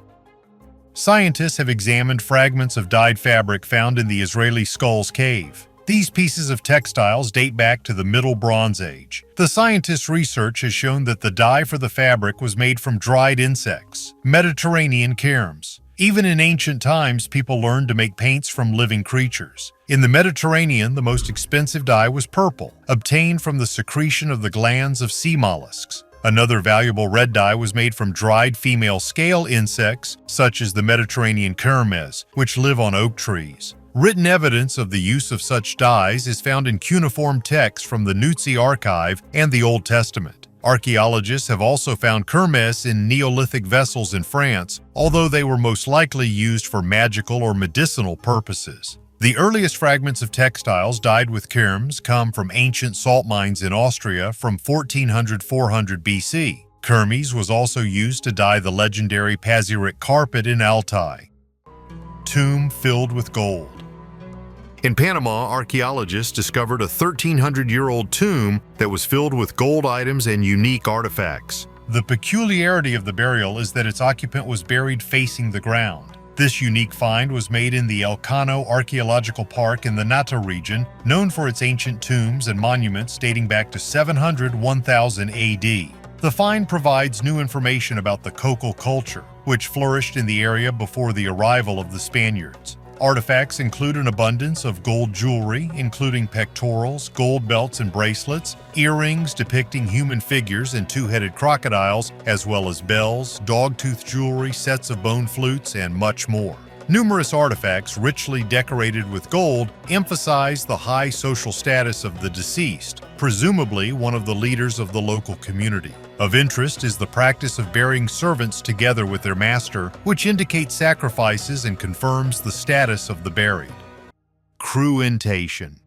Scientists have examined fragments of dyed fabric found in the Israeli Skulls Cave. These pieces of textiles date back to the Middle Bronze Age. The scientists' research has shown that the dye for the fabric was made from dried insects, Mediterranean kermes. Even in ancient times, people learned to make paints from living creatures. In the Mediterranean, the most expensive dye was purple, obtained from the secretion of the glands of sea mollusks. Another valuable red dye was made from dried female scale insects, such as the Mediterranean kermes, which live on oak trees. Written evidence of the use of such dyes is found in cuneiform texts from the Nutsi Archive and the Old Testament. Archaeologists have also found kermes in Neolithic vessels in France, although they were most likely used for magical or medicinal purposes. The earliest fragments of textiles dyed with kermes come from ancient salt mines in Austria from 1400–400 BC. Kermes was also used to dye the legendary Pazyryk carpet in Altai. Tomb filled with gold. In Panama, archaeologists discovered a 1,300-year-old tomb that was filled with gold items and unique artifacts. The peculiarity of the burial is that its occupant was buried facing the ground. This unique find was made in the El Cano Archaeological Park in the Nata region, known for its ancient tombs and monuments dating back to 700–1000 AD. The find provides new information about the Cocal culture, which flourished in the area before the arrival of the Spaniards. Artifacts include an abundance of gold jewelry, including pectorals, gold belts and bracelets, earrings depicting human figures and two-headed crocodiles, as well as bells, dog-tooth jewelry, sets of bone flutes, and much more. Numerous artifacts richly decorated with gold emphasize the high social status of the deceased, presumably one of the leaders of the local community. Of interest is the practice of burying servants together with their master, which indicates sacrifices and confirms the status of the buried. Cruentation.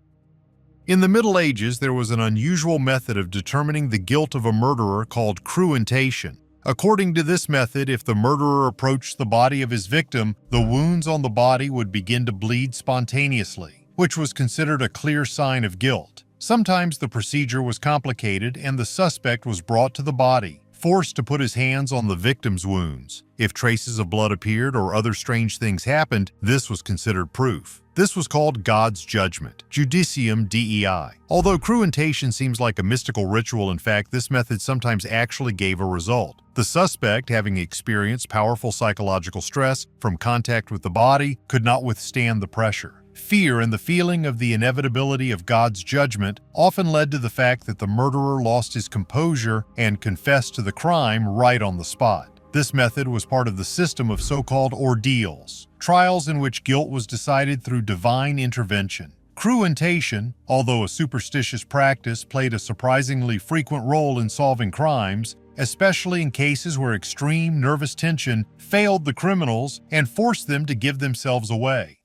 In the Middle Ages, there was an unusual method of determining the guilt of a murderer called cruentation. According to this method, if the murderer approached the body of his victim, the wounds on the body would begin to bleed spontaneously, which was considered a clear sign of guilt. Sometimes the procedure was complicated and the suspect was brought to the body, forced to put his hands on the victim's wounds. If traces of blood appeared or other strange things happened, this was considered proof. This was called God's judgment, Judicium Dei. Although cruentation seems like a mystical ritual, in fact, this method sometimes actually gave a result. The suspect, having experienced powerful psychological stress from contact with the body, could not withstand the pressure. Fear and the feeling of the inevitability of God's judgment often led to the fact that the murderer lost his composure and confessed to the crime right on the spot. This method was part of the system of so-called ordeals, trials in which guilt was decided through divine intervention. Cruentation, although a superstitious practice, played a surprisingly frequent role in solving crimes, especially in cases where extreme nervous tension failed the criminals and forced them to give themselves away.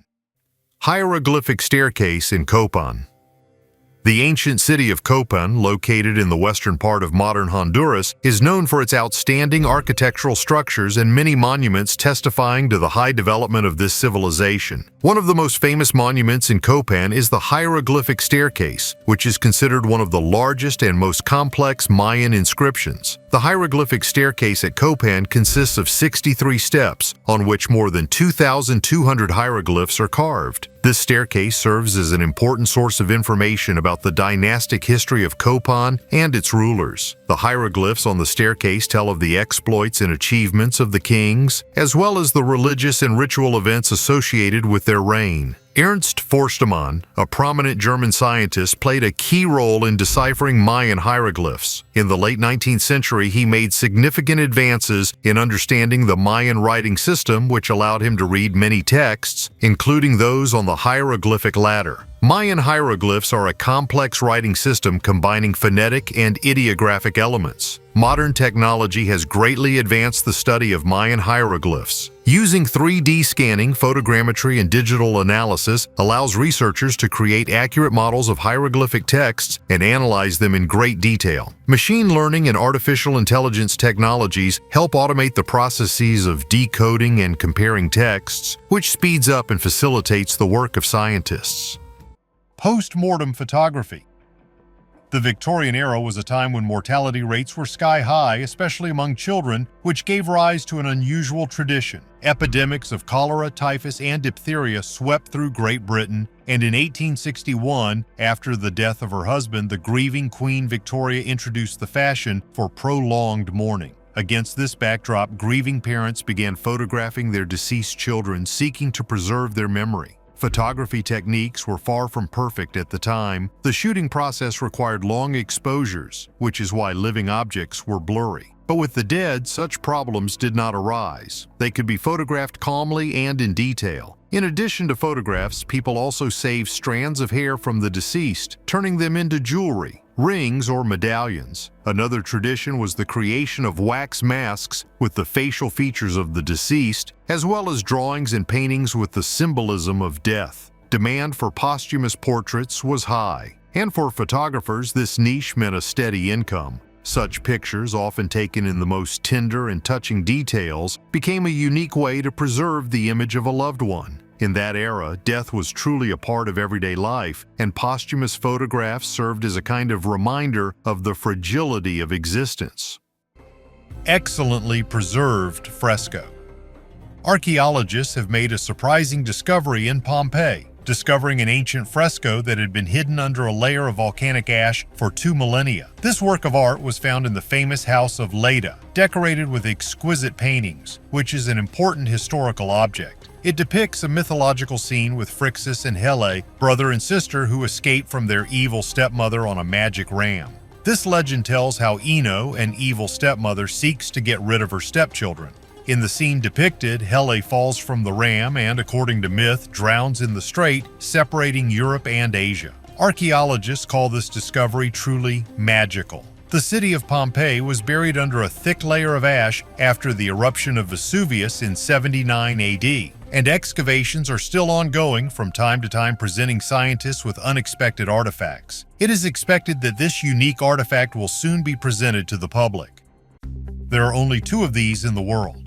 Hieroglyphic staircase in Copan. The ancient city of Copan, located in the western part of modern Honduras, is known for its outstanding architectural structures and many monuments testifying to the high development of this civilization. One of the most famous monuments in Copan is the hieroglyphic staircase, which is considered one of the largest and most complex Mayan inscriptions. The hieroglyphic staircase at Copan consists of 63 steps, on which more than 2,200 hieroglyphs are carved. This staircase serves as an important source of information about the dynastic history of Copan and its rulers. The hieroglyphs on the staircase tell of the exploits and achievements of the kings, as well as the religious and ritual events associated with their reign. Ernst Forstemann, a prominent German scientist, played a key role in deciphering Mayan hieroglyphs. In the late 19th century, he made significant advances in understanding the Mayan writing system, which allowed him to read many texts, including those on the hieroglyphic ladder. Mayan hieroglyphs are a complex writing system combining phonetic and ideographic elements. Modern technology has greatly advanced the study of Mayan hieroglyphs. Using 3D scanning, photogrammetry, and digital analysis allows researchers to create accurate models of hieroglyphic texts and analyze them in great detail. Machine learning and artificial intelligence technologies help automate the processes of decoding and comparing texts, which speeds up and facilitates the work of scientists. Post-mortem photography. The Victorian era was a time when mortality rates were sky-high, especially among children, which gave rise to an unusual tradition. Epidemics of cholera, typhus, and diphtheria swept through Great Britain, and in 1861, after the death of her husband, the grieving Queen Victoria introduced the fashion for prolonged mourning. Against this backdrop, grieving parents began photographing their deceased children, seeking to preserve their memory. Photography techniques were far from perfect at the time. The shooting process required long exposures, which is why living objects were blurry. But with the dead, such problems did not arise. They could be photographed calmly and in detail. In addition to photographs, people also saved strands of hair from the deceased, turning them into jewelry, rings, or medallions. Another tradition was the creation of wax masks with the facial features of the deceased, as well as drawings and paintings with the symbolism of death. Demand for posthumous portraits was high, and for photographers, this niche meant a steady income. Such pictures, often taken in the most tender and touching details, became a unique way to preserve the image of a loved one. In that era, death was truly a part of everyday life, and posthumous photographs served as a kind of reminder of the fragility of existence. Excellently preserved fresco. Archaeologists have made a surprising discovery in Pompeii, discovering an ancient fresco that had been hidden under a layer of volcanic ash for 2 millennia. This work of art was found in the famous house of Leda, decorated with exquisite paintings, which is an important historical object. It depicts a mythological scene with Phrixus and Hele, brother and sister who escape from their evil stepmother on a magic ram. This legend tells how Ino, an evil stepmother, seeks to get rid of her stepchildren. In the scene depicted, Hele falls from the ram and, according to myth, drowns in the strait, separating Europe and Asia. Archaeologists call this discovery truly magical. The city of Pompeii was buried under a thick layer of ash after the eruption of Vesuvius in 79 AD, and excavations are still ongoing from time to time, presenting scientists with unexpected artifacts. It is expected that this unique artifact will soon be presented to the public. There are only 2 of these in the world.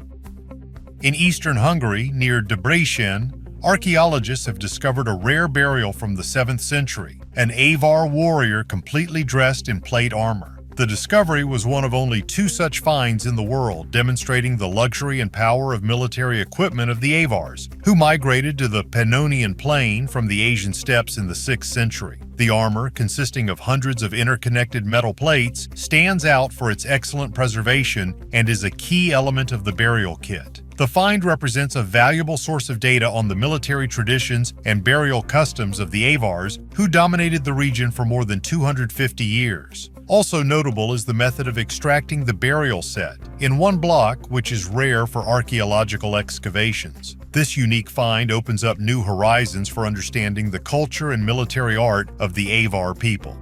In eastern Hungary, near Debrecen, archaeologists have discovered a rare burial from the 7th century, an Avar warrior completely dressed in plate armor. The discovery was one of only 2 such finds in the world, demonstrating the luxury and power of military equipment of the Avars, who migrated to the Pannonian Plain from the Asian steppes in the 6th century. The armor, consisting of hundreds of interconnected metal plates, stands out for its excellent preservation and is a key element of the burial kit. The find represents a valuable source of data on the military traditions and burial customs of the Avars, who dominated the region for more than 250 years. Also notable is the method of extracting the burial set in one block, which is rare for archaeological excavations. This unique find opens up new horizons for understanding the culture and military art of the Avar people.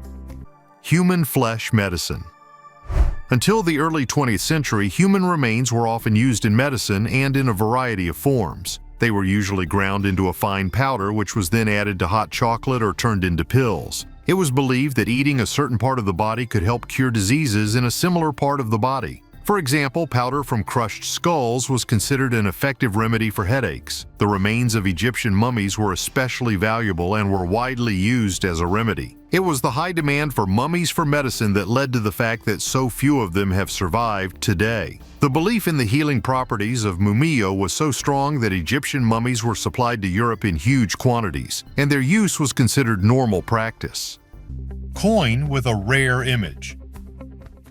Human flesh medicine. Until the early 20th century, human remains were often used in medicine and in a variety of forms. They were usually ground into a fine powder, which was then added to hot chocolate or turned into pills. It was believed that eating a certain part of the body could help cure diseases in a similar part of the body. For example, powder from crushed skulls was considered an effective remedy for headaches. The remains of Egyptian mummies were especially valuable and were widely used as a remedy. It was the high demand for mummies for medicine that led to the fact that so few of them have survived today. The belief in the healing properties of mumio was so strong that Egyptian mummies were supplied to Europe in huge quantities, and their use was considered normal practice. Coin with a rare image.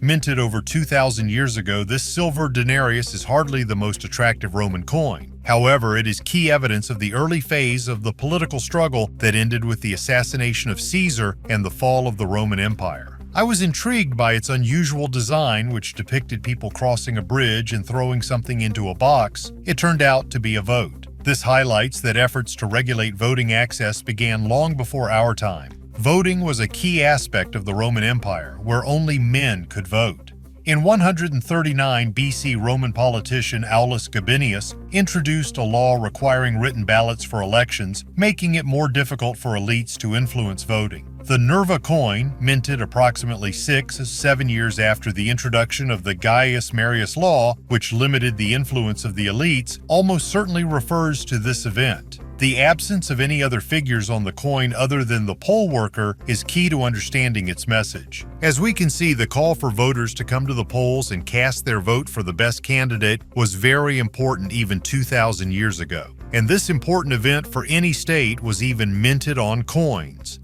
Minted over 2,000 years ago, this silver denarius is hardly the most attractive Roman coin. However, it is key evidence of the early phase of the political struggle that ended with the assassination of Caesar and the fall of the Roman Empire. I was intrigued by its unusual design, which depicted people crossing a bridge and throwing something into a box. It turned out to be a vote. This highlights that efforts to regulate voting access began long before our time. Voting was a key aspect of the Roman Empire, where only men could vote. In 139 BC, Roman politician Aulus Gabinius introduced a law requiring written ballots for elections, making it more difficult for elites to influence voting. The Nerva coin, minted approximately 6-7 years after the introduction of the Gaius Marius law, which limited the influence of the elites, almost certainly refers to this event. The absence of any other figures on the coin other than the poll worker is key to understanding its message. As we can see, the call for voters to come to the polls and cast their vote for the best candidate was very important even 2,000 years ago. And this important event for any state was even minted on coins.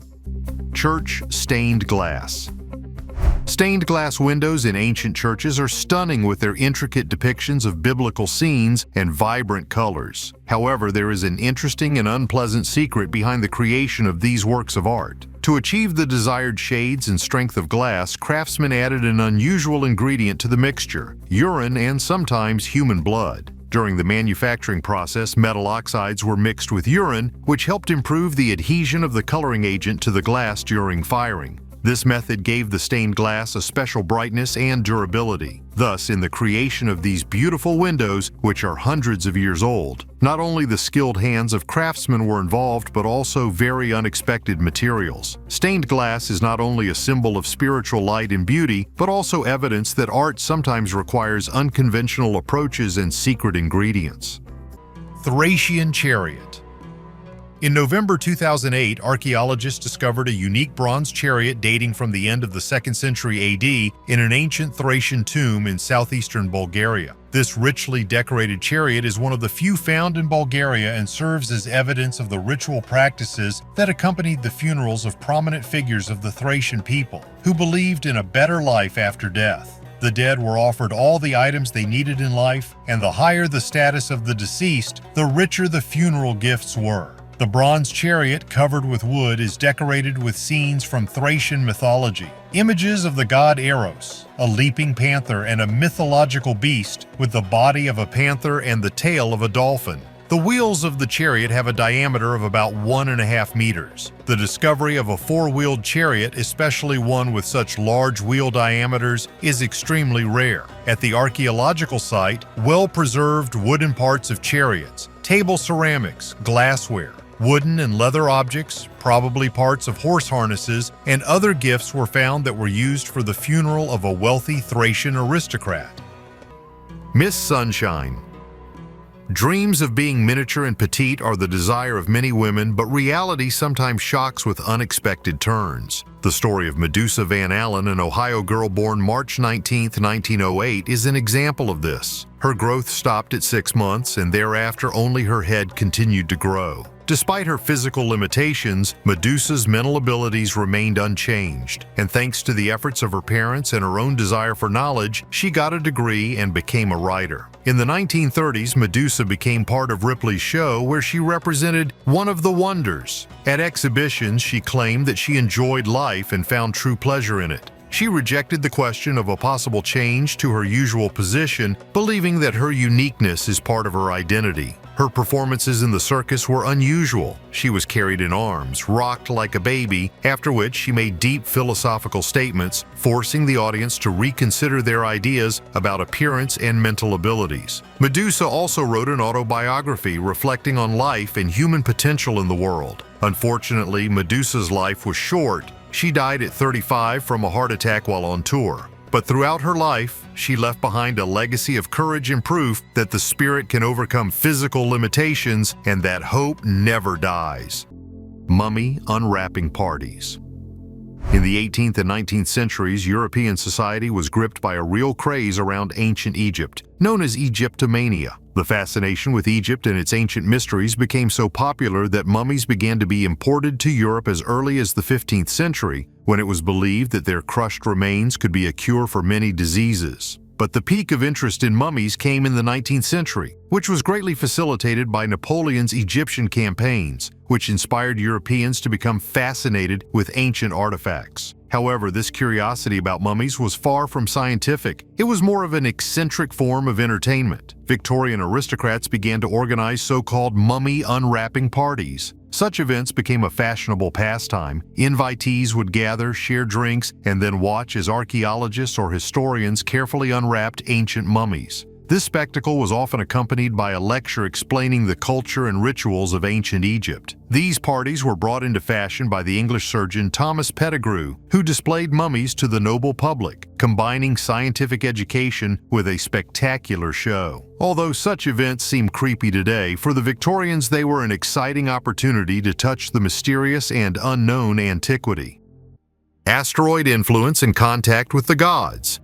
Church stained glass. Stained glass windows in ancient churches are stunning with their intricate depictions of biblical scenes and vibrant colors. However, there is an interesting and unpleasant secret behind the creation of these works of art. To achieve the desired shades and strength of glass, craftsmen added an unusual ingredient to the mixture: urine and sometimes human blood. During the manufacturing process, metal oxides were mixed with urine, which helped improve the adhesion of the coloring agent to the glass during firing. This method gave the stained glass a special brightness and durability. Thus, in the creation of these beautiful windows, which are hundreds of years old, not only the skilled hands of craftsmen were involved, but also very unexpected materials. Stained glass is not only a symbol of spiritual light and beauty, but also evidence that art sometimes requires unconventional approaches and secret ingredients. Thracian chariot. In November 2008, archaeologists discovered a unique bronze chariot dating from the end of the 2nd century AD in an ancient Thracian tomb in southeastern Bulgaria. This richly decorated chariot is one of the few found in Bulgaria and serves as evidence of the ritual practices that accompanied the funerals of prominent figures of the Thracian people, who believed in a better life after death. The dead were offered all the items they needed in life, and the higher the status of the deceased, the richer the funeral gifts were. The bronze chariot, covered with wood, is decorated with scenes from Thracian mythology. Images of the god Eros, a leaping panther, and a mythological beast with the body of a panther and the tail of a dolphin. The wheels of the chariot have a diameter of about 1.5 meters. The discovery of a four-wheeled chariot, especially one with such large wheel diameters, is extremely rare. At the archaeological site, well-preserved wooden parts of chariots, table ceramics, glassware, wooden and leather objects, probably parts of horse harnesses, and other gifts were found that were used for the funeral of a wealthy Thracian aristocrat. Miss Sunshine. Dreams of being miniature and petite are the desire of many women, but reality sometimes shocks with unexpected turns. The story of Medusa Van Allen, an Ohio girl born March 19, 1908, is an example of this. Her growth stopped at 6 months, and thereafter only her head continued to grow. Despite her physical limitations, Medusa's mental abilities remained unchanged, and thanks to the efforts of her parents and her own desire for knowledge, she got a degree and became a writer. In the 1930s, Medusa became part of Ripley's show, where she represented one of the wonders. At exhibitions, she claimed that she enjoyed life and found true pleasure in it. She rejected the question of a possible change to her usual position, believing that her uniqueness is part of her identity. Her performances in the circus were unusual. She was carried in arms, rocked like a baby, after which she made deep philosophical statements, forcing the audience to reconsider their ideas about appearance and mental abilities. Medusa also wrote an autobiography reflecting on life and human potential in the world. Unfortunately, Medusa's life was short, She died at 35 from a heart attack while on tour. But throughout her life, she left behind a legacy of courage and proof that the spirit can overcome physical limitations and that hope never dies. Mummy unwrapping parties. In the 18th and 19th centuries, European society was gripped by a real craze around ancient Egypt, known as Egyptomania. The fascination with Egypt and its ancient mysteries became so popular that mummies began to be imported to Europe as early as the 15th century, when it was believed that their crushed remains could be a cure for many diseases. But the peak of interest in mummies came in the 19th century, which was greatly facilitated by Napoleon's Egyptian campaigns, which inspired Europeans to become fascinated with ancient artifacts. However, this curiosity about mummies was far from scientific. It was more of an eccentric form of entertainment. Victorian aristocrats began to organize so-called mummy unwrapping parties. Such events became a fashionable pastime. Invitees would gather, share drinks, and then watch as archaeologists or historians carefully unwrapped ancient mummies. This spectacle was often accompanied by a lecture explaining the culture and rituals of ancient Egypt. These parties were brought into fashion by the English surgeon Thomas Pettigrew, who displayed mummies to the noble public, combining scientific education with a spectacular show. Although such events seem creepy today, for the Victorians they were an exciting opportunity to touch the mysterious and unknown antiquity. Asteroid influence and contact with the gods.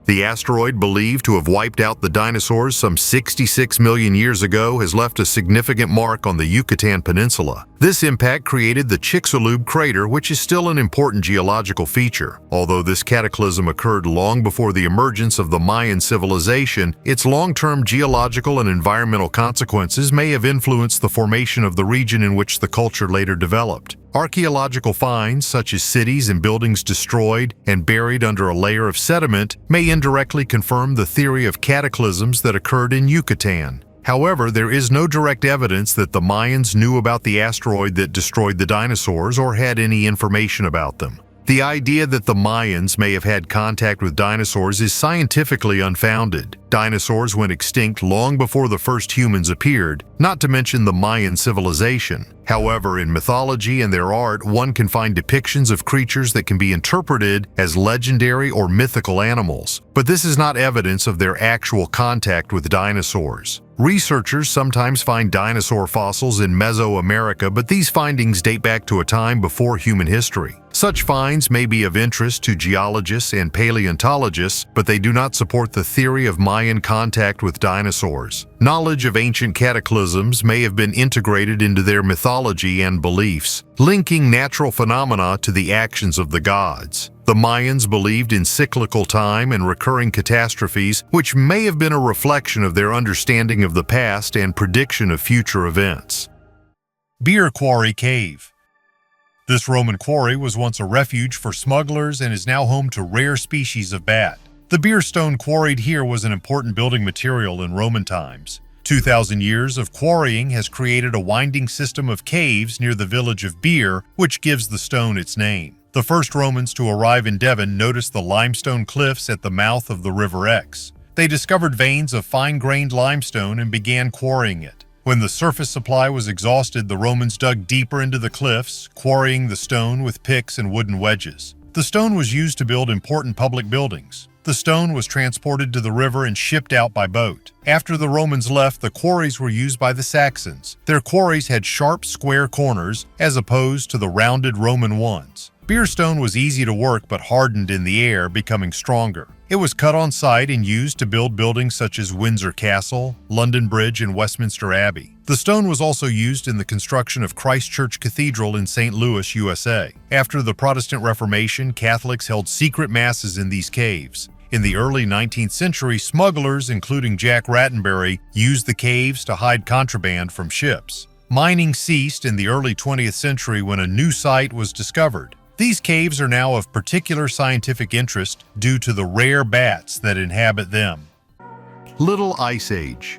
The asteroid, believed to have wiped out the dinosaurs some 66 million years ago, has left a significant mark on the Yucatan Peninsula. This impact created the Chicxulub crater, which is still an important geological feature. Although this cataclysm occurred long before the emergence of the Mayan civilization, its long-term geological and environmental consequences may have influenced the formation of the region in which the culture later developed. Archaeological finds, such as cities and buildings destroyed and buried under a layer of sediment, may indirectly confirm the theory of cataclysms that occurred in Yucatan. However, there is no direct evidence that the Mayans knew about the asteroid that destroyed the dinosaurs or had any information about them. The idea that the Mayans may have had contact with dinosaurs is scientifically unfounded. Dinosaurs went extinct long before the first humans appeared, not to mention the Mayan civilization. However, in mythology and their art, one can find depictions of creatures that can be interpreted as legendary or mythical animals, but this is not evidence of their actual contact with dinosaurs. Researchers sometimes find dinosaur fossils in Mesoamerica, but these findings date back to a time before human history. Such finds may be of interest to geologists and paleontologists, but they do not support the theory of Mayan contact with dinosaurs. Knowledge of ancient cataclysms may have been integrated into their mythology and beliefs, linking natural phenomena to the actions of the gods. The Mayans believed in cyclical time and recurring catastrophes, which may have been a reflection of their understanding of the past and prediction of future events. Beer Quarry Cave. This Roman quarry was once a refuge for smugglers and is now home to rare species of bat. The beer stone quarried here was an important building material in Roman times. 2,000 years of quarrying has created a winding system of caves near the village of Beer, which gives the stone its name. The first Romans to arrive in Devon noticed the limestone cliffs at the mouth of the River Exe. They discovered veins of fine-grained limestone and began quarrying it. When the surface supply was exhausted, the Romans dug deeper into the cliffs, quarrying the stone with picks and wooden wedges. The stone was used to build important public buildings. The stone was transported to the river and shipped out by boat. After the Romans left, the quarries were used by the Saxons. Their quarries had sharp, square corners, as opposed to the rounded Roman ones. Beer stone was easy to work but hardened in the air, becoming stronger. It was cut on site and used to build buildings such as Windsor Castle, London Bridge, and Westminster Abbey. The stone was also used in the construction of Christ Church Cathedral in St. Louis, USA. After the Protestant Reformation, Catholics held secret masses in these caves. In the early 19th century, smugglers, including Jack Rattenbury, used the caves to hide contraband from ships. Mining ceased in the early 20th century when a new site was discovered. These caves are now of particular scientific interest due to the rare bats that inhabit them. Little Ice Age.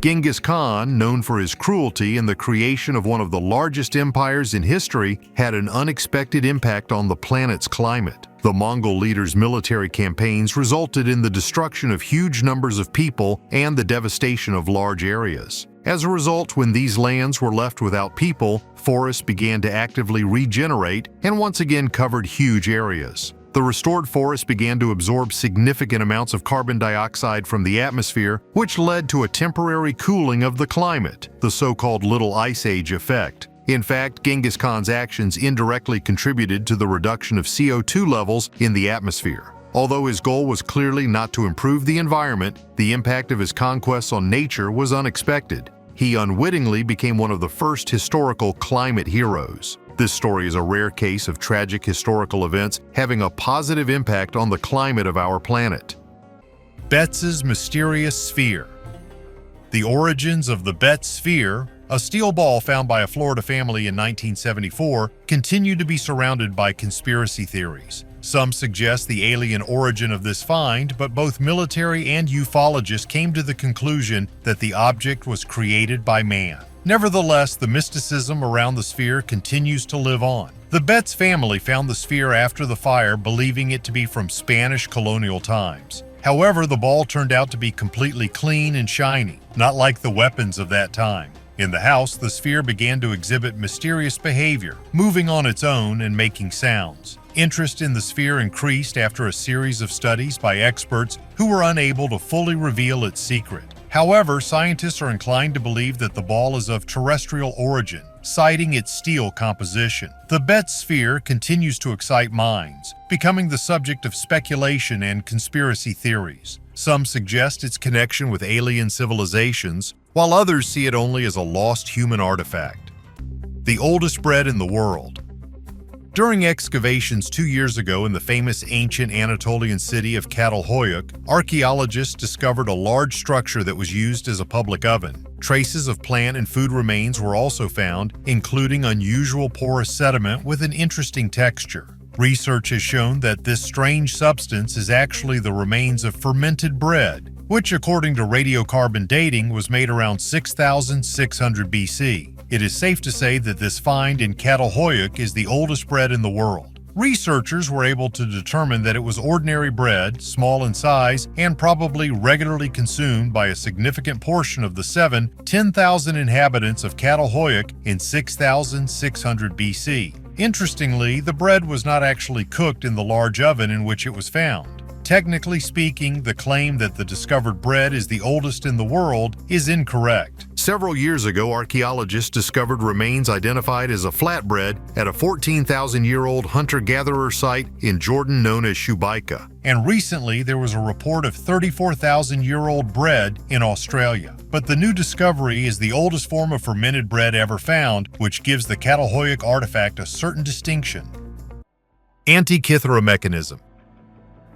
Genghis Khan, known for his cruelty and the creation of one of the largest empires in history, had an unexpected impact on the planet's climate. The Mongol leader's military campaigns resulted in the destruction of huge numbers of people and the devastation of large areas. As a result, when these lands were left without people, forests began to actively regenerate and once again covered huge areas. The restored forest began to absorb significant amounts of carbon dioxide from the atmosphere, which led to a temporary cooling of the climate, the so-called Little Ice Age effect. In fact, Genghis Khan's actions indirectly contributed to the reduction of CO2 levels in the atmosphere. Although his goal was clearly not to improve the environment, the impact of his conquests on nature was unexpected. He unwittingly became one of the first historical climate heroes. This story is a rare case of tragic historical events having a positive impact on the climate of our planet. Betts's mysterious sphere. The origins of the Betts sphere, a steel ball found by a Florida family in 1974, continue to be surrounded by conspiracy theories. Some suggest the alien origin of this find, but both military and ufologists came to the conclusion that the object was created by man. Nevertheless, the mysticism around the sphere continues to live on. The Betts family found the sphere after the fire, believing it to be from Spanish colonial times. However, the ball turned out to be completely clean and shiny, not like the weapons of that time. In the house, the sphere began to exhibit mysterious behavior, moving on its own and making sounds. Interest in the sphere increased after a series of studies by experts who were unable to fully reveal its secret. However, scientists are inclined to believe that the ball is of terrestrial origin, citing its steel composition. The Betts sphere continues to excite minds, becoming the subject of speculation and conspiracy theories. Some suggest its connection with alien civilizations, while others see it only as a lost human artifact. The oldest bread in the world. During excavations 2 years ago in the famous ancient Anatolian city of Çatalhöyük, archaeologists discovered a large structure that was used as a public oven. Traces of plant and food remains were also found, including unusual porous sediment with an interesting texture. Research has shown that this strange substance is actually the remains of fermented bread, which according to radiocarbon dating was made around 6,600 BC. It is safe to say that this find in Çatalhöyük is the oldest bread in the world. Researchers were able to determine that it was ordinary bread, small in size, and probably regularly consumed by a significant portion of the 10,000 inhabitants of Çatalhöyük in 6,600 BC. Interestingly, the bread was not actually cooked in the large oven in which it was found. Technically speaking, the claim that the discovered bread is the oldest in the world is incorrect. Several years ago, archaeologists discovered remains identified as a flatbread at a 14,000-year-old hunter-gatherer site in Jordan known as Shubaika. And recently, there was a report of 34,000-year-old bread in Australia. But the new discovery is the oldest form of fermented bread ever found, which gives the Çatalhöyük artifact a certain distinction. Antikythera mechanism.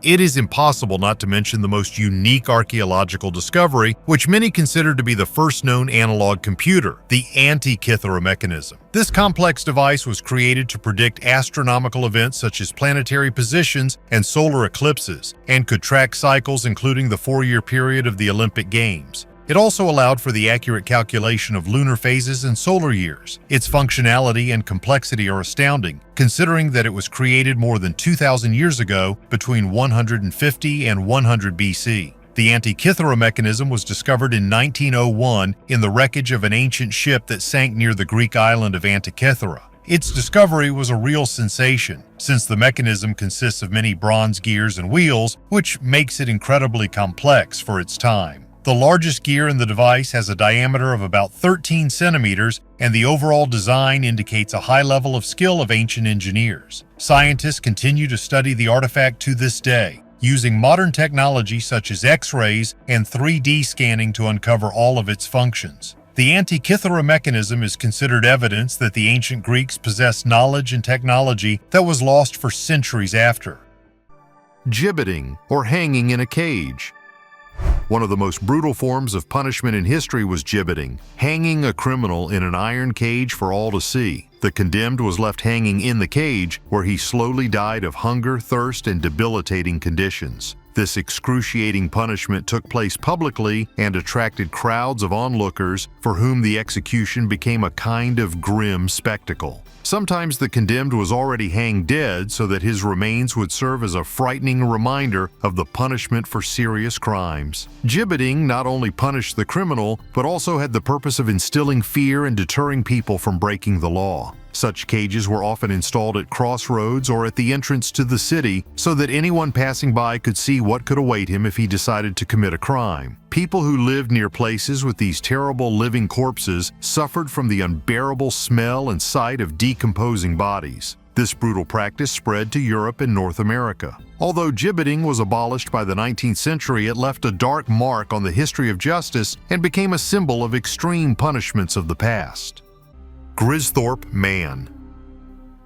It is impossible not to mention the most unique archaeological discovery, which many consider to be the first known analog computer, the Antikythera mechanism. This complex device was created to predict astronomical events such as planetary positions and solar eclipses, and could track cycles including the 4-year period of the Olympic Games. It also allowed for the accurate calculation of lunar phases and solar years. Its functionality and complexity are astounding, considering that it was created more than 2,000 years ago between 150 and 100 BC. The Antikythera mechanism was discovered in 1901 in the wreckage of an ancient ship that sank near the Greek island of Antikythera. Its discovery was a real sensation, since the mechanism consists of many bronze gears and wheels, which makes it incredibly complex for its time. The largest gear in the device has a diameter of about 13 centimeters, and the overall design indicates a high level of skill of ancient engineers. Scientists continue to study the artifact to this day, using modern technology such as X-rays and 3D scanning to uncover all of its functions. The Antikythera mechanism is considered evidence that the ancient Greeks possessed knowledge and technology that was lost for centuries after. Gibbeting, or hanging in a cage. One of the most brutal forms of punishment in history was gibbeting, hanging a criminal in an iron cage for all to see. The condemned was left hanging in the cage, where he slowly died of hunger, thirst, and debilitating conditions. This excruciating punishment took place publicly and attracted crowds of onlookers for whom the execution became a kind of grim spectacle. Sometimes the condemned was already hanged dead so that his remains would serve as a frightening reminder of the punishment for serious crimes. Gibbeting not only punished the criminal, but also had the purpose of instilling fear and deterring people from breaking the law. Such cages were often installed at crossroads or at the entrance to the city so that anyone passing by could see what could await him if he decided to commit a crime. People who lived near places with these terrible living corpses suffered from the unbearable smell and sight of decomposing bodies. This brutal practice spread to Europe and North America. Although gibbeting was abolished by the 19th century, it left a dark mark on the history of justice and became a symbol of extreme punishments of the past. Gristhorpe Man.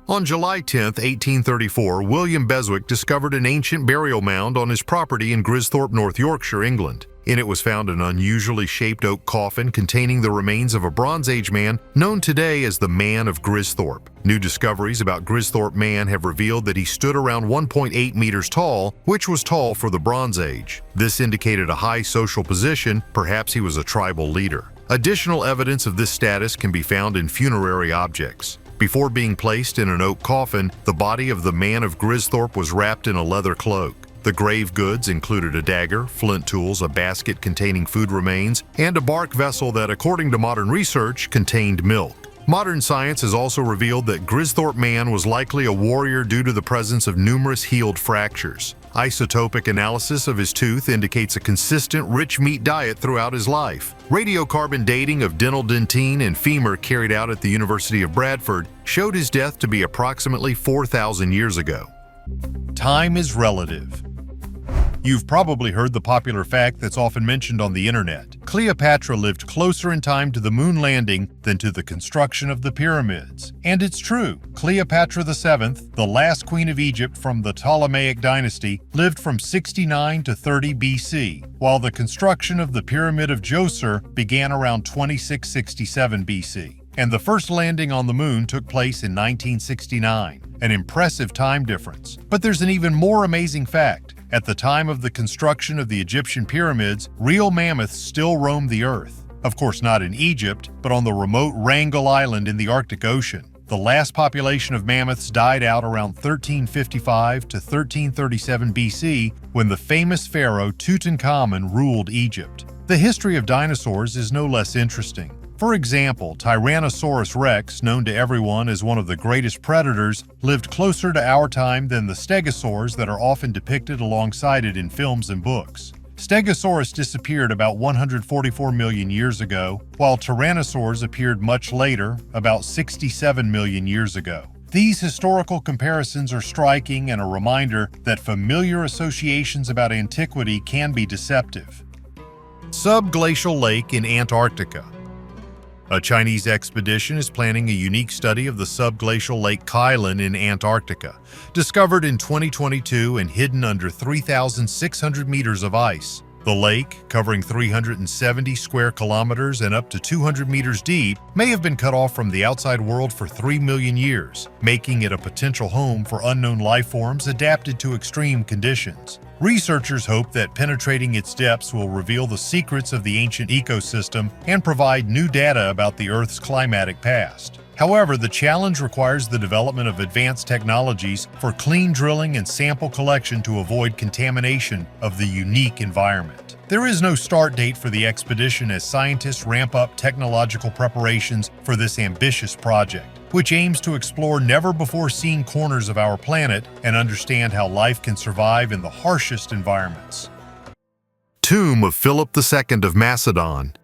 On July 10, 1834, William Beswick discovered an ancient burial mound on his property in Gristhorpe, North Yorkshire, England. In it was found an unusually shaped oak coffin containing the remains of a Bronze Age man known today as the Man of Gristhorpe. New discoveries about Gristhorpe Man have revealed that he stood around 1.8 meters tall, which was tall for the Bronze Age. This indicated a high social position, perhaps he was a tribal leader. Additional evidence of this status can be found in funerary objects. Before being placed in an oak coffin, the body of the Man of Gristhorpe was wrapped in a leather cloak. The grave goods included a dagger, flint tools, a basket containing food remains, and a bark vessel that, according to modern research, contained milk. Modern science has also revealed that Gristhorpe Man was likely a warrior due to the presence of numerous healed fractures. Isotopic analysis of his tooth indicates a consistent rich meat diet throughout his life. Radiocarbon dating of dental dentine and femur carried out at the University of Bradford showed his death to be approximately 4,000 years ago. Time is relative. You've probably heard the popular fact that's often mentioned on the internet. Cleopatra lived closer in time to the moon landing than to the construction of the pyramids. And it's true. Cleopatra VII, the last queen of Egypt from the Ptolemaic dynasty, lived from 69 to 30 BC, while the construction of the Pyramid of Djoser began around 2667 BC. And the first landing on the moon took place in 1969, an impressive time difference. But there's an even more amazing fact. At the time of the construction of the Egyptian pyramids, real mammoths still roamed the earth. Of course, not in Egypt, but on the remote Wrangel Island in the Arctic Ocean. The last population of mammoths died out around 1355 to 1337 BC when the famous pharaoh Tutankhamun ruled Egypt. The history of dinosaurs is no less interesting. For example, Tyrannosaurus rex, known to everyone as one of the greatest predators, lived closer to our time than the stegosaurs that are often depicted alongside it in films and books. Stegosaurus disappeared about 144 million years ago, while tyrannosaurs appeared much later, about 67 million years ago. These historical comparisons are striking and a reminder that familiar associations about antiquity can be deceptive. Subglacial Lake in Antarctica. A Chinese expedition is planning a unique study of the subglacial Lake Kylan in Antarctica, discovered in 2022 and hidden under 3,600 meters of ice. The lake, covering 370 square kilometers and up to 200 meters deep, may have been cut off from the outside world for 3 million years, making it a potential home for unknown life forms adapted to extreme conditions. Researchers hope that penetrating its depths will reveal the secrets of the ancient ecosystem and provide new data about the Earth's climatic past. However, the challenge requires the development of advanced technologies for clean drilling and sample collection to avoid contamination of the unique environment. There is no start date for the expedition as scientists ramp up technological preparations for this ambitious project, which aims to explore never-before-seen corners of our planet and understand how life can survive in the harshest environments. Tomb of Philip II of Macedon.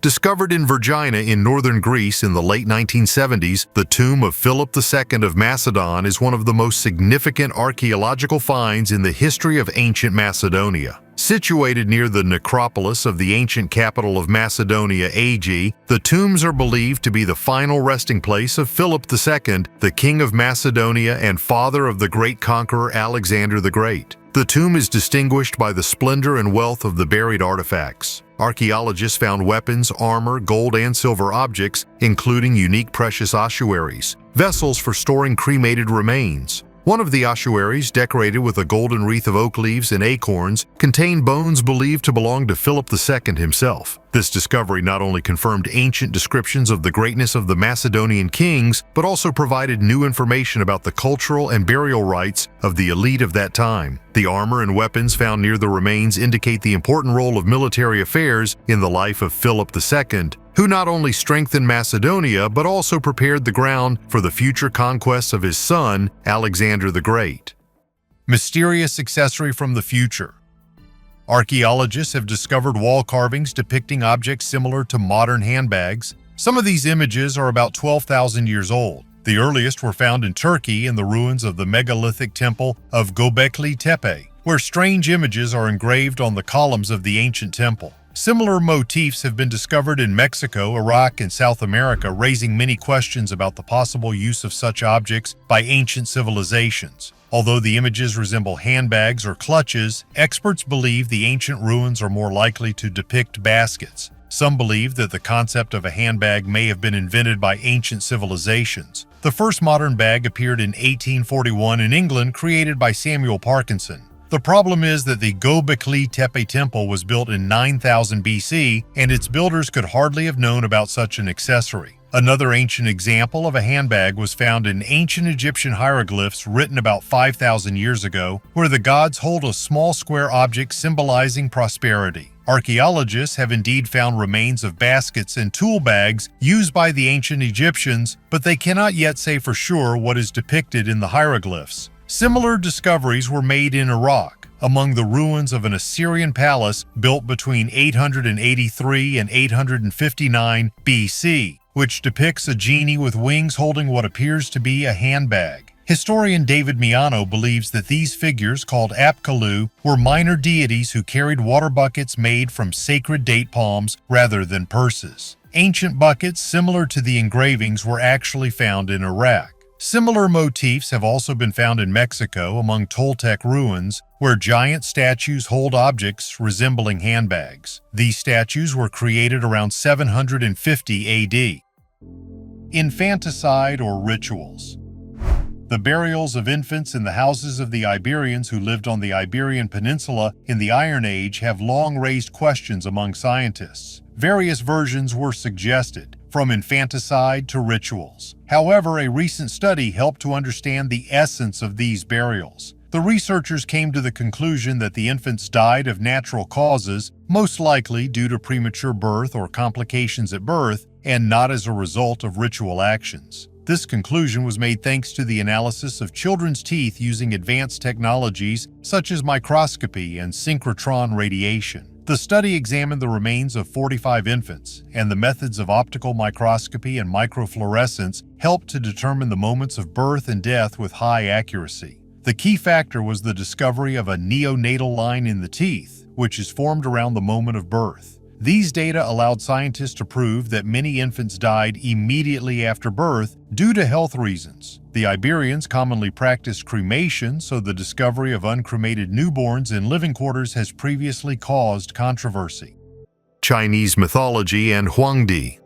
Discovered in Vergina in northern Greece in the late 1970s, the tomb of Philip II of Macedon is one of the most significant archaeological finds in the history of ancient Macedonia. Situated near the necropolis of the ancient capital of Macedonia, Age, the tombs are believed to be the final resting place of Philip II, the king of Macedonia and father of the great conqueror Alexander the Great. The tomb is distinguished by the splendor and wealth of the buried artifacts. Archaeologists found weapons, armor, gold and silver objects, including unique precious ossuaries, vessels for storing cremated remains, One of the ossuaries, decorated with a golden wreath of oak leaves and acorns, contained bones believed to belong to Philip II himself. This discovery not only confirmed ancient descriptions of the greatness of the Macedonian kings, but also provided new information about the cultural and burial rites of the elite of that time. The armor and weapons found near the remains indicate the important role of military affairs in the life of Philip II, who not only strengthened Macedonia but also prepared the ground for the future conquests of his son, Alexander the Great. Mysterious accessory from the future. Archaeologists have discovered wall carvings depicting objects similar to modern handbags. Some of these images are about 12,000 years old. The earliest were found in Turkey in the ruins of the megalithic temple of Göbekli Tepe, where strange images are engraved on the columns of the ancient temple. Similar motifs have been discovered in Mexico, Iraq, and South America, raising many questions about the possible use of such objects by ancient civilizations. Although the images resemble handbags or clutches, experts believe the ancient ruins are more likely to depict baskets. Some believe that the concept of a handbag may have been invented by ancient civilizations. The first modern bag appeared in 1841 in England, created by Samuel Parkinson. The problem is that the Göbekli Tepe temple was built in 9000 BC, and its builders could hardly have known about such an accessory. Another ancient example of a handbag was found in ancient Egyptian hieroglyphs written about 5,000 years ago, where the gods hold a small square object symbolizing prosperity. Archaeologists have indeed found remains of baskets and tool bags used by the ancient Egyptians, but they cannot yet say for sure what is depicted in the hieroglyphs. Similar discoveries were made in Iraq, among the ruins of an Assyrian palace built between 883 and 859 BC, which depicts a genie with wings holding what appears to be a handbag. Historian David Miano believes that these figures, called Apkallu, were minor deities who carried water buckets made from sacred date palms rather than purses. Ancient buckets similar to the engravings were actually found in Iraq. Similar motifs have also been found in Mexico among Toltec ruins, where giant statues hold objects resembling handbags. These statues were created around 750 AD. Infanticide or rituals. The burials of infants in the houses of the Iberians who lived on the Iberian Peninsula in the Iron Age have long raised questions among scientists. Various versions were suggested, from infanticide to rituals. However, a recent study helped to understand the essence of these burials. The researchers came to the conclusion that the infants died of natural causes, most likely due to premature birth or complications at birth, and not as a result of ritual actions. This conclusion was made thanks to the analysis of children's teeth using advanced technologies such as microscopy and synchrotron radiation. The study examined the remains of 45 infants, and the methods of optical microscopy and microfluorescence helped to determine the moments of birth and death with high accuracy. The key factor was the discovery of a neonatal line in the teeth, which is formed around the moment of birth. These data allowed scientists to prove that many infants died immediately after birth due to health reasons. The Iberians commonly practiced cremation, so the discovery of uncremated newborns in living quarters has previously caused controversy. Chinese mythology and Huangdi.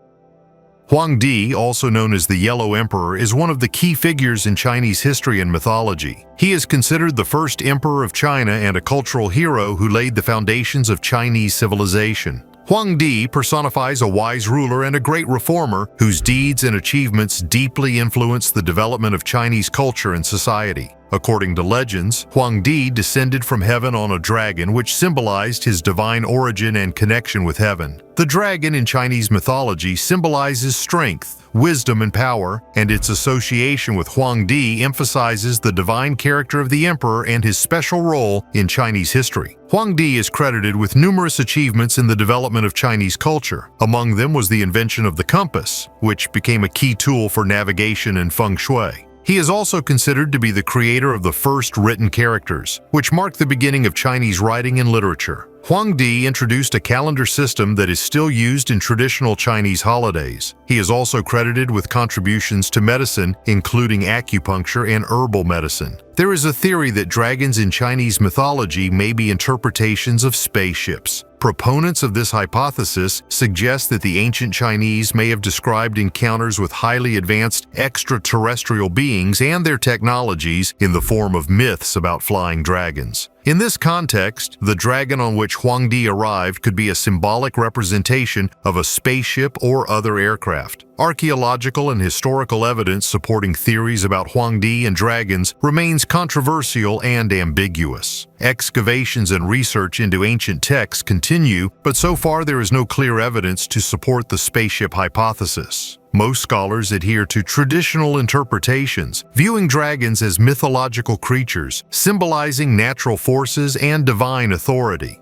Huangdi, also known as the Yellow Emperor, is one of the key figures in Chinese history and mythology. He is considered the first emperor of China and a cultural hero who laid the foundations of Chinese civilization. Huangdi personifies a wise ruler and a great reformer whose deeds and achievements deeply influenced the development of Chinese culture and society. According to legends, Huangdi descended from heaven on a dragon, which symbolized his divine origin and connection with heaven. The dragon in Chinese mythology symbolizes strength, wisdom, and power, and its association with Huangdi emphasizes the divine character of the emperor and his special role in Chinese history. Huangdi is credited with numerous achievements in the development of Chinese culture. Among them was the invention of the compass, which became a key tool for navigation and feng shui. He is also considered to be the creator of the first written characters, which marked the beginning of Chinese writing and literature. Huangdi introduced a calendar system that is still used in traditional Chinese holidays. He is also credited with contributions to medicine, including acupuncture and herbal medicine. There is a theory that dragons in Chinese mythology may be interpretations of spaceships. Proponents of this hypothesis suggest that the ancient Chinese may have described encounters with highly advanced extraterrestrial beings and their technologies in the form of myths about flying dragons. In this context, the dragon on which Huangdi arrived could be a symbolic representation of a spaceship or other aircraft. Archaeological and historical evidence supporting theories about Huangdi and dragons remains controversial and ambiguous. Excavations and research into ancient texts continue, but so far there is no clear evidence to support the spaceship hypothesis. Most scholars adhere to traditional interpretations, viewing dragons as mythological creatures, symbolizing natural forces and divine authority.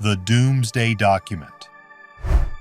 The Doomsday Document.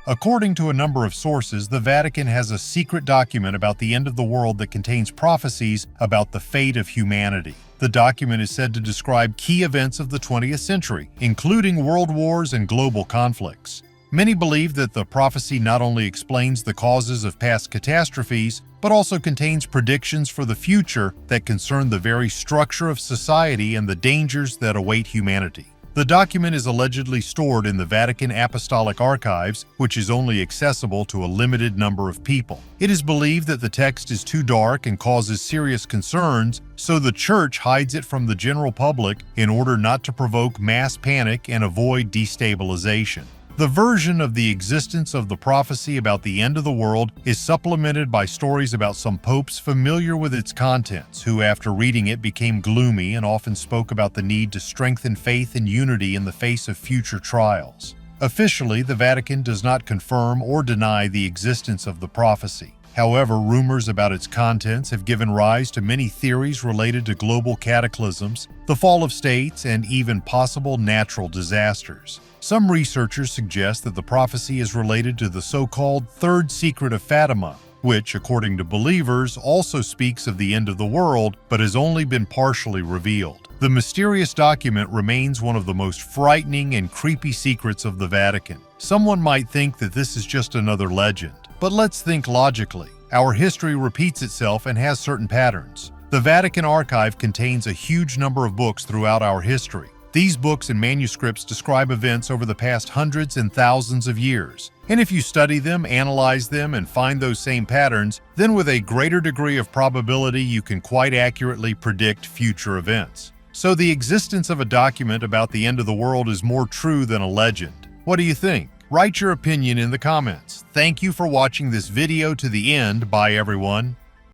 According to a number of sources, the Vatican has a secret document about the end of the world that contains prophecies about the fate of humanity. The document is said to describe key events of the 20th century, including world wars and global conflicts. Many believe that the prophecy not only explains the causes of past catastrophes, but also contains predictions for the future that concern the very structure of society and the dangers that await humanity. The document is allegedly stored in the Vatican Apostolic Archives, which is only accessible to a limited number of people. It is believed that the text is too dark and causes serious concerns, so the Church hides it from the general public in order not to provoke mass panic and avoid destabilization. The version of the existence of the prophecy about the end of the world is supplemented by stories about some popes familiar with its contents, who after reading it became gloomy and often spoke about the need to strengthen faith and unity in the face of future trials. Officially, the Vatican does not confirm or deny the existence of the prophecy. However, rumors about its contents have given rise to many theories related to global cataclysms, the fall of states, and even possible natural disasters. Some researchers suggest that the prophecy is related to the so-called Third Secret of Fatima, which, according to believers, also speaks of the end of the world but has only been partially revealed. The mysterious document remains one of the most frightening and creepy secrets of the Vatican. Someone might think that this is just another legend, but let's think logically. Our history repeats itself and has certain patterns. The Vatican Archive contains a huge number of books throughout our history. These books and manuscripts describe events over the past hundreds and thousands of years. And if you study them, analyze them, and find those same patterns, then with a greater degree of probability you can quite accurately predict future events. So the existence of a document about the end of the world is more true than a legend. What do you think? Write your opinion in the comments. Thank you for watching this video to the end. Bye everyone.